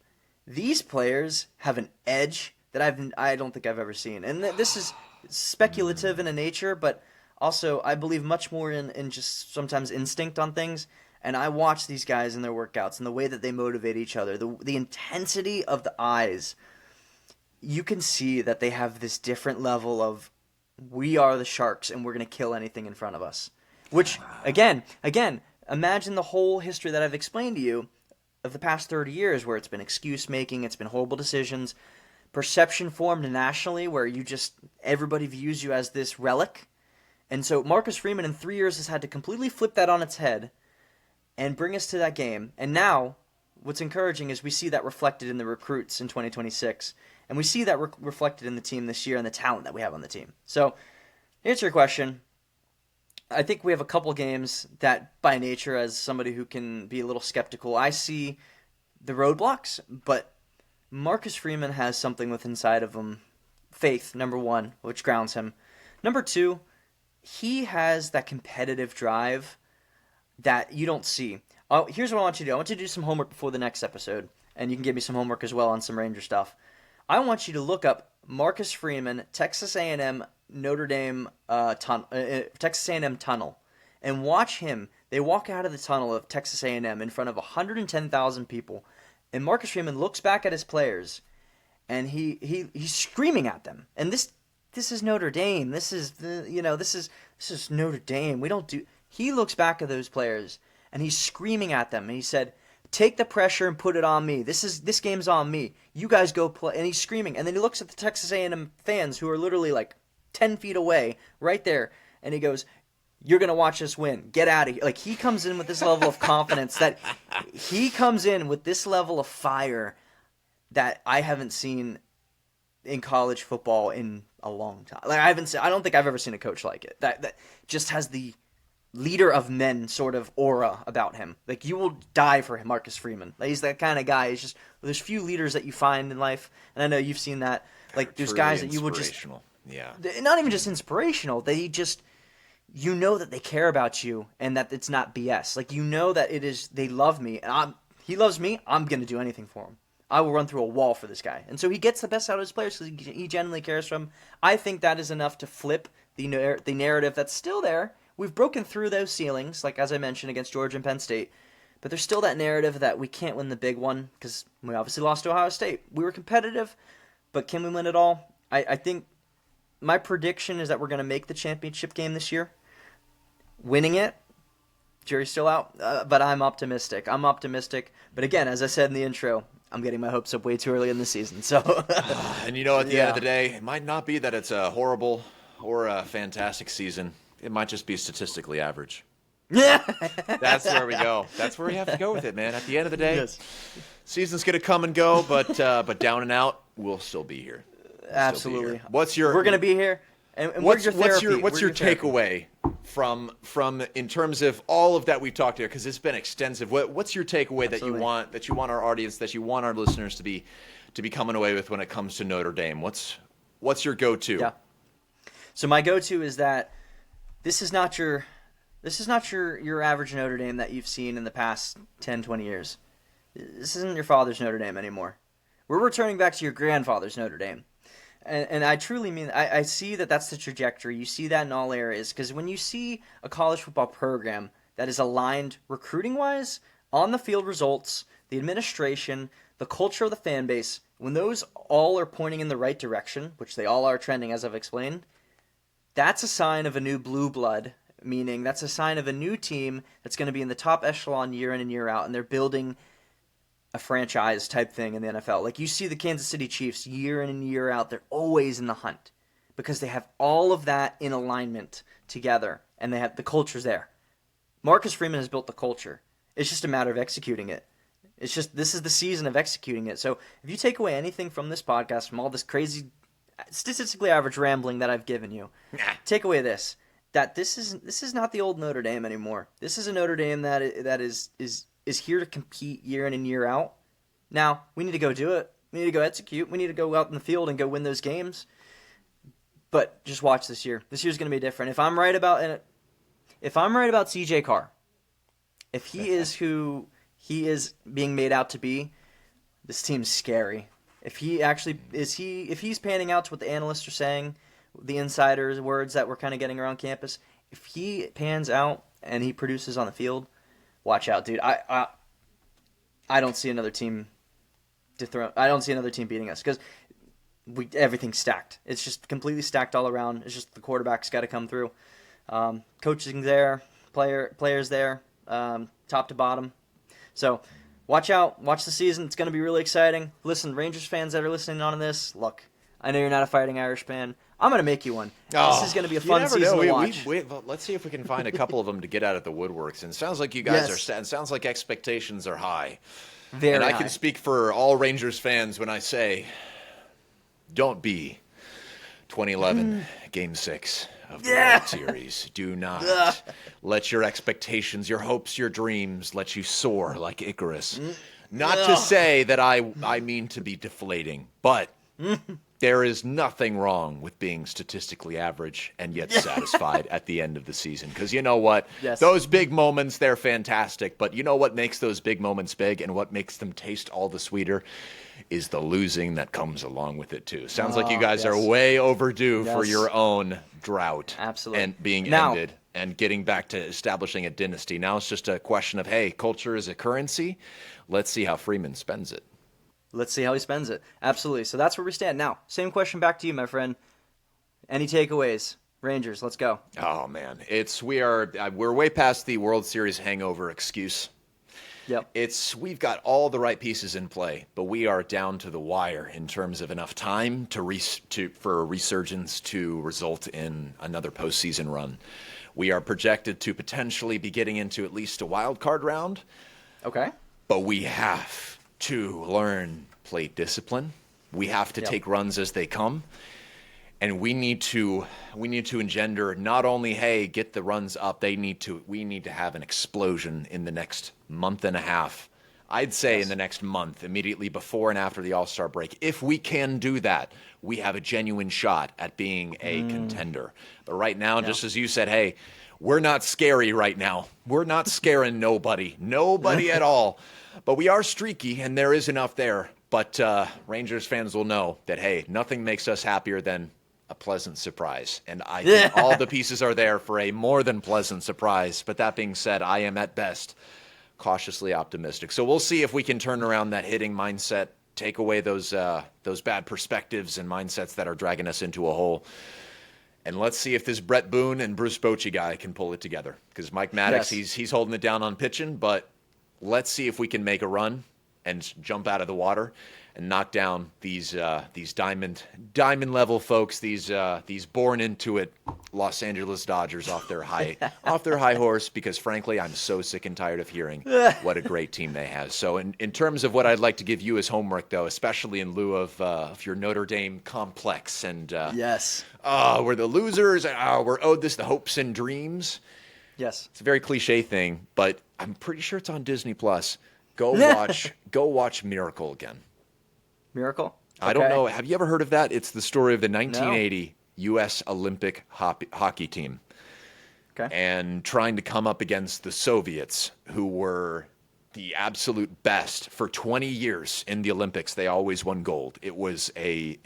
A: These players have an edge that I don't think I've ever seen. And this is speculative in a nature, but also I believe much more in just sometimes instinct on things. And I watch these guys in their workouts and the way that they motivate each other, the intensity of the eyes. You can see that they have this different level of, we are the Sharks and we're going to kill anything in front of us. Which, again, imagine the whole history that I've explained to you of the past 30 years where it's been excuse-making, it's been horrible decisions, perception formed nationally where everybody views you as this relic. And so Marcus Freeman in 3 years has had to completely flip that on its head and bring us to that game. And now, what's encouraging is we see that reflected in the recruits in 2026. And we see that reflected in the team this year and the talent that we have on the team. So, to answer your question, I think we have a couple games that, by nature, as somebody who can be a little skeptical, I see the roadblocks, but Marcus Freeman has something within inside of him. Faith, number 1, which grounds him. Number 2, he has that competitive drive that you don't see. Here's what I want you to do. I want you to do some homework before the next episode, and you can give me some homework as well on some Ranger stuff. I want you to look up Marcus Freeman, Texas A&M, Notre Dame, Texas A&M tunnel, and watch him. They walk out of the tunnel of Texas A&M in front of 110,000 people, and Marcus Freeman looks back at his players, and he's screaming at them. And this is Notre Dame. This is Notre Dame. We don't do. He looks back at those players, and he's screaming at them, and he said, "Take the pressure and put it on me. This game's on me. You guys go play." And he's screaming. And then he looks at the Texas A&M fans who are literally like 10 feet away, right there, and he goes, "You're going to watch us win. Get out of here." Like, he comes in with this level of confidence he comes in with this level of fire that I haven't seen in college football in a long time. Like, I don't think I've ever seen a coach like it. That just has the leader of men sort of aura about him. Like, you will die for him, Marcus Freeman. Like, he's that kind of guy. He's just, there's few leaders that you find in life, and I know you've seen that. Like, there's guys that you will just,
B: yeah,
A: not even just inspirational. They just, that they care about you and that it's not BS. Like, that it is, they love me, and he loves me. I'm gonna do anything for him. I will run through a wall for this guy. And so he gets the best out of his players because he genuinely cares for him. I think that is enough to flip the narrative that's still there. We've broken through those ceilings, like as I mentioned, against Georgia and Penn State. But there's still that narrative that we can't win the big one because we obviously lost to Ohio State. We were competitive, but can we win it all? I think my prediction is that we're going to make the championship game this year. Winning it, jury's still out, but I'm optimistic. But again, as I said in the intro, I'm getting my hopes up way too early in the season. So,
B: and at the end of the day, it might not be that it's a horrible or a fantastic season. It might just be statistically average.
A: Yeah,
B: that's where we go. That's where we have to go with it, man. At the end of the day,
A: yes.
B: Season's gonna come and go, but down and out, we'll still be here.
A: Absolutely.
B: We're
A: gonna be here. And
B: what's your takeaway from in terms of all of that we've talked here? Because it's been extensive. What's your takeaway that you want our audience, that you want our listeners to be coming away with when it comes to Notre Dame? What's your go-to?
A: Yeah. So my go-to is that this is not your average Notre Dame that you've seen in the past 10, 20 years. This isn't your father's Notre Dame anymore. We're returning back to your grandfather's Notre Dame. And I truly mean, I see that that's the trajectory. You see that in all areas. Because when you see a college football program that is aligned recruiting-wise, on the field results, the administration, the culture of the fan base, when those all are pointing in the right direction, which they all are trending as I've explained, that's a sign of a new blue blood, meaning that's a sign of a new team that's going to be in the top echelon year in and year out, and they're building a franchise type thing in the NFL. Like, you see the Kansas City Chiefs year in and year out, they're always in the hunt because they have all of that in alignment together, and they have the culture's there. Marcus Freeman has built the culture. It's just a matter of executing it. It's just this is the season of executing it. So if you take away anything from this podcast, from all this crazy, statistically average rambling that I've given you, take away this: that this is not the old Notre Dame anymore. This is a Notre Dame that is here to compete year in and year out. Now we need to go do it. We need to go execute. We need to go out in the field and go win those games. But just watch this year. This year's going to be different. If I'm right about CJ Carr, if he is who he is being made out to be, this team's scary. If he actually if he's panning out to what the analysts are saying, the insiders' words that we're kind of getting around campus, if he pans out and he produces on the field, watch out, dude. I don't see another team I don't see another team beating us because everything's stacked. It's just completely stacked all around. It's just the quarterback's got to come through. Coaching there, players there, top to bottom. So watch out. Watch the season. It's going to be really exciting. Listen, Rangers fans that are listening on this, look, I know you're not a Fighting Irish fan. I'm going to make you one. This is going to be a fun season to watch.
B: Let's see if we can find a couple of them to get out of the woodworks. And it sounds like you guys it sounds like expectations are high.
A: Very
B: and I
A: high.
B: can speak for all Rangers fans when I say, don't be 2011 Game 6 of the World Series. Do not let your expectations, your hopes, your dreams let you soar like Icarus. Not to say that I mean to be deflating, but there is nothing wrong with being statistically average and yet satisfied at the end of the season. Because you know what?
A: Yes.
B: Those big moments, they're fantastic. But you know what makes those big moments big and what makes them taste all the sweeter is the losing that comes along with it, too. Sounds like you guys are way overdue for your own drought.
A: Absolutely.
B: And being ended and getting back to establishing a dynasty. Now it's just a question of, hey, culture is a currency. Let's see how Freeman spends it.
A: Let's see how he spends it. Absolutely. So that's where we stand. Now, same question back to you, my friend. Any takeaways? Rangers, let's go.
B: Oh, man. We're way past the World Series hangover excuse.
A: Yep.
B: We've got all the right pieces in play, but we are down to the wire in terms of enough time for a resurgence to result in another postseason run. We are projected to potentially be getting into at least a wild card round.
A: Okay.
B: But we have to learn plate discipline. We have to take runs as they come. And we need to engender not only, hey, get the runs up, we need to have an explosion in the next month and a half. I'd say in the next month, immediately before and after the All-Star break. If we can do that, we have a genuine shot at being a contender. But right now, just as you said, hey, we're not scary right now. We're not scaring nobody at all. But we are streaky, and there is enough there. But Rangers fans will know that, hey, nothing makes us happier than a pleasant surprise. And I think all the pieces are there for a more than pleasant surprise. But that being said, I am at best cautiously optimistic. So we'll see if we can turn around that hitting mindset, take away those bad perspectives and mindsets that are dragging us into a hole. And let's see if this Brett Boone and Bruce Bochy guy can pull it together. Because Mike Maddox, he's holding it down on pitching, but let's see if we can make a run and jump out of the water and knock down these diamond level folks, these born into it Los Angeles Dodgers off their high horse. Because frankly, I'm so sick and tired of hearing what a great team they have. So in terms of what I'd like to give you as homework, though, especially in lieu of your Notre Dame complex and we're the losers, we're owed this the hopes and dreams.
A: Yes,
B: it's a very cliche thing, but I'm pretty sure it's on Disney Plus. Go watch Miracle again.
A: Miracle? Okay.
B: I don't know. Have you ever heard of that? It's the story of the 1980 U.S. Olympic hockey team.
A: Okay.
B: And trying to come up against the Soviets, who were the absolute best for 20 years in the Olympics. They always won gold. It was a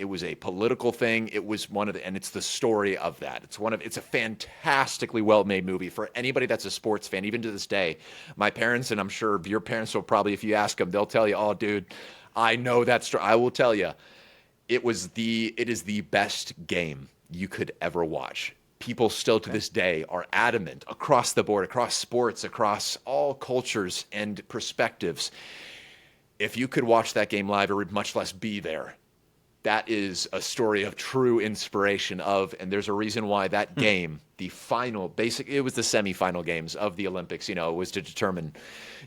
B: political thing. It was and it's the story of that. It's a fantastically well-made movie for anybody that's a sports fan, even to this day. My parents, and I'm sure your parents will probably, if you ask them, they'll tell you, oh, dude, I know that story. I will tell you, it is the best game you could ever watch. People still to this day are adamant across the board, across sports, across all cultures and perspectives. If you could watch that game live or much less be there, that is a story of true inspiration and there's a reason why that game, the final, it was the semifinal games of the Olympics, was to determine,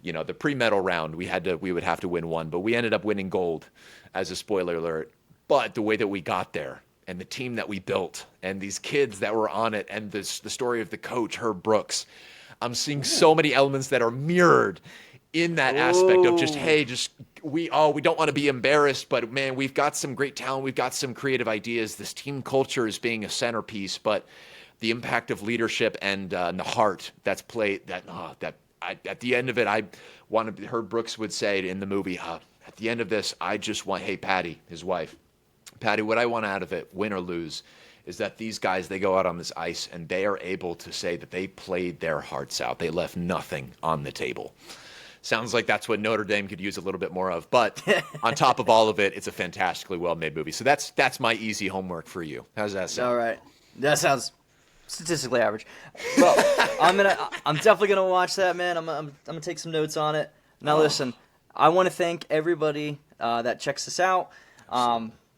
B: the pre-medal round. We would have to win one, but we ended up winning gold as a spoiler alert. But the way that we got there and the team that we built and these kids that were on it and the story of the coach, Herb Brooks, I'm seeing so many elements that are mirrored in that aspect of just, hey, we don't want to be embarrassed, but man, we've got some great talent. We've got some creative ideas. This team culture is being a centerpiece, but the impact of leadership and the heart that's played at the end of it, Herb Brooks would say in the movie, at the end of this, I just want, hey, Patty, his wife, Patty, what I want out of it, win or lose, is that these guys, they go out on this ice and they are able to say that they played their hearts out. They left nothing on the table. Sounds like that's what Notre Dame could use a little bit more of. But on top of all of it, it's a fantastically well-made movie. So that's my easy homework for you. How does that sound?
A: All right. That sounds statistically average. Well, I'm definitely gonna watch that, man. I'm gonna take some notes on it. Now listen, I want to thank everybody that checks us out.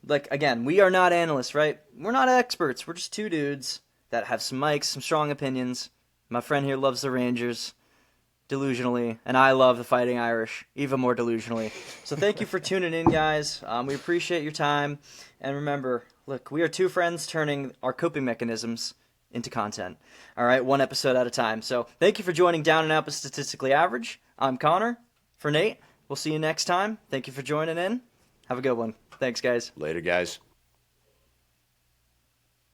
A: Again, we are not analysts, right? We're not experts. We're just two dudes that have some mics, some strong opinions. My friend here loves the Rangers delusionally, and I love the Fighting Irish even more delusionally. So thank you for tuning in, guys. We appreciate your time. And remember, look, we are two friends turning our coping mechanisms into content. All right, one episode at a time. So thank you for joining Down and Out but Statistically Average. I'm Connor. For Nate, we'll see you next time. Thank you for joining in. Have a good one. Thanks, guys.
B: Later, guys.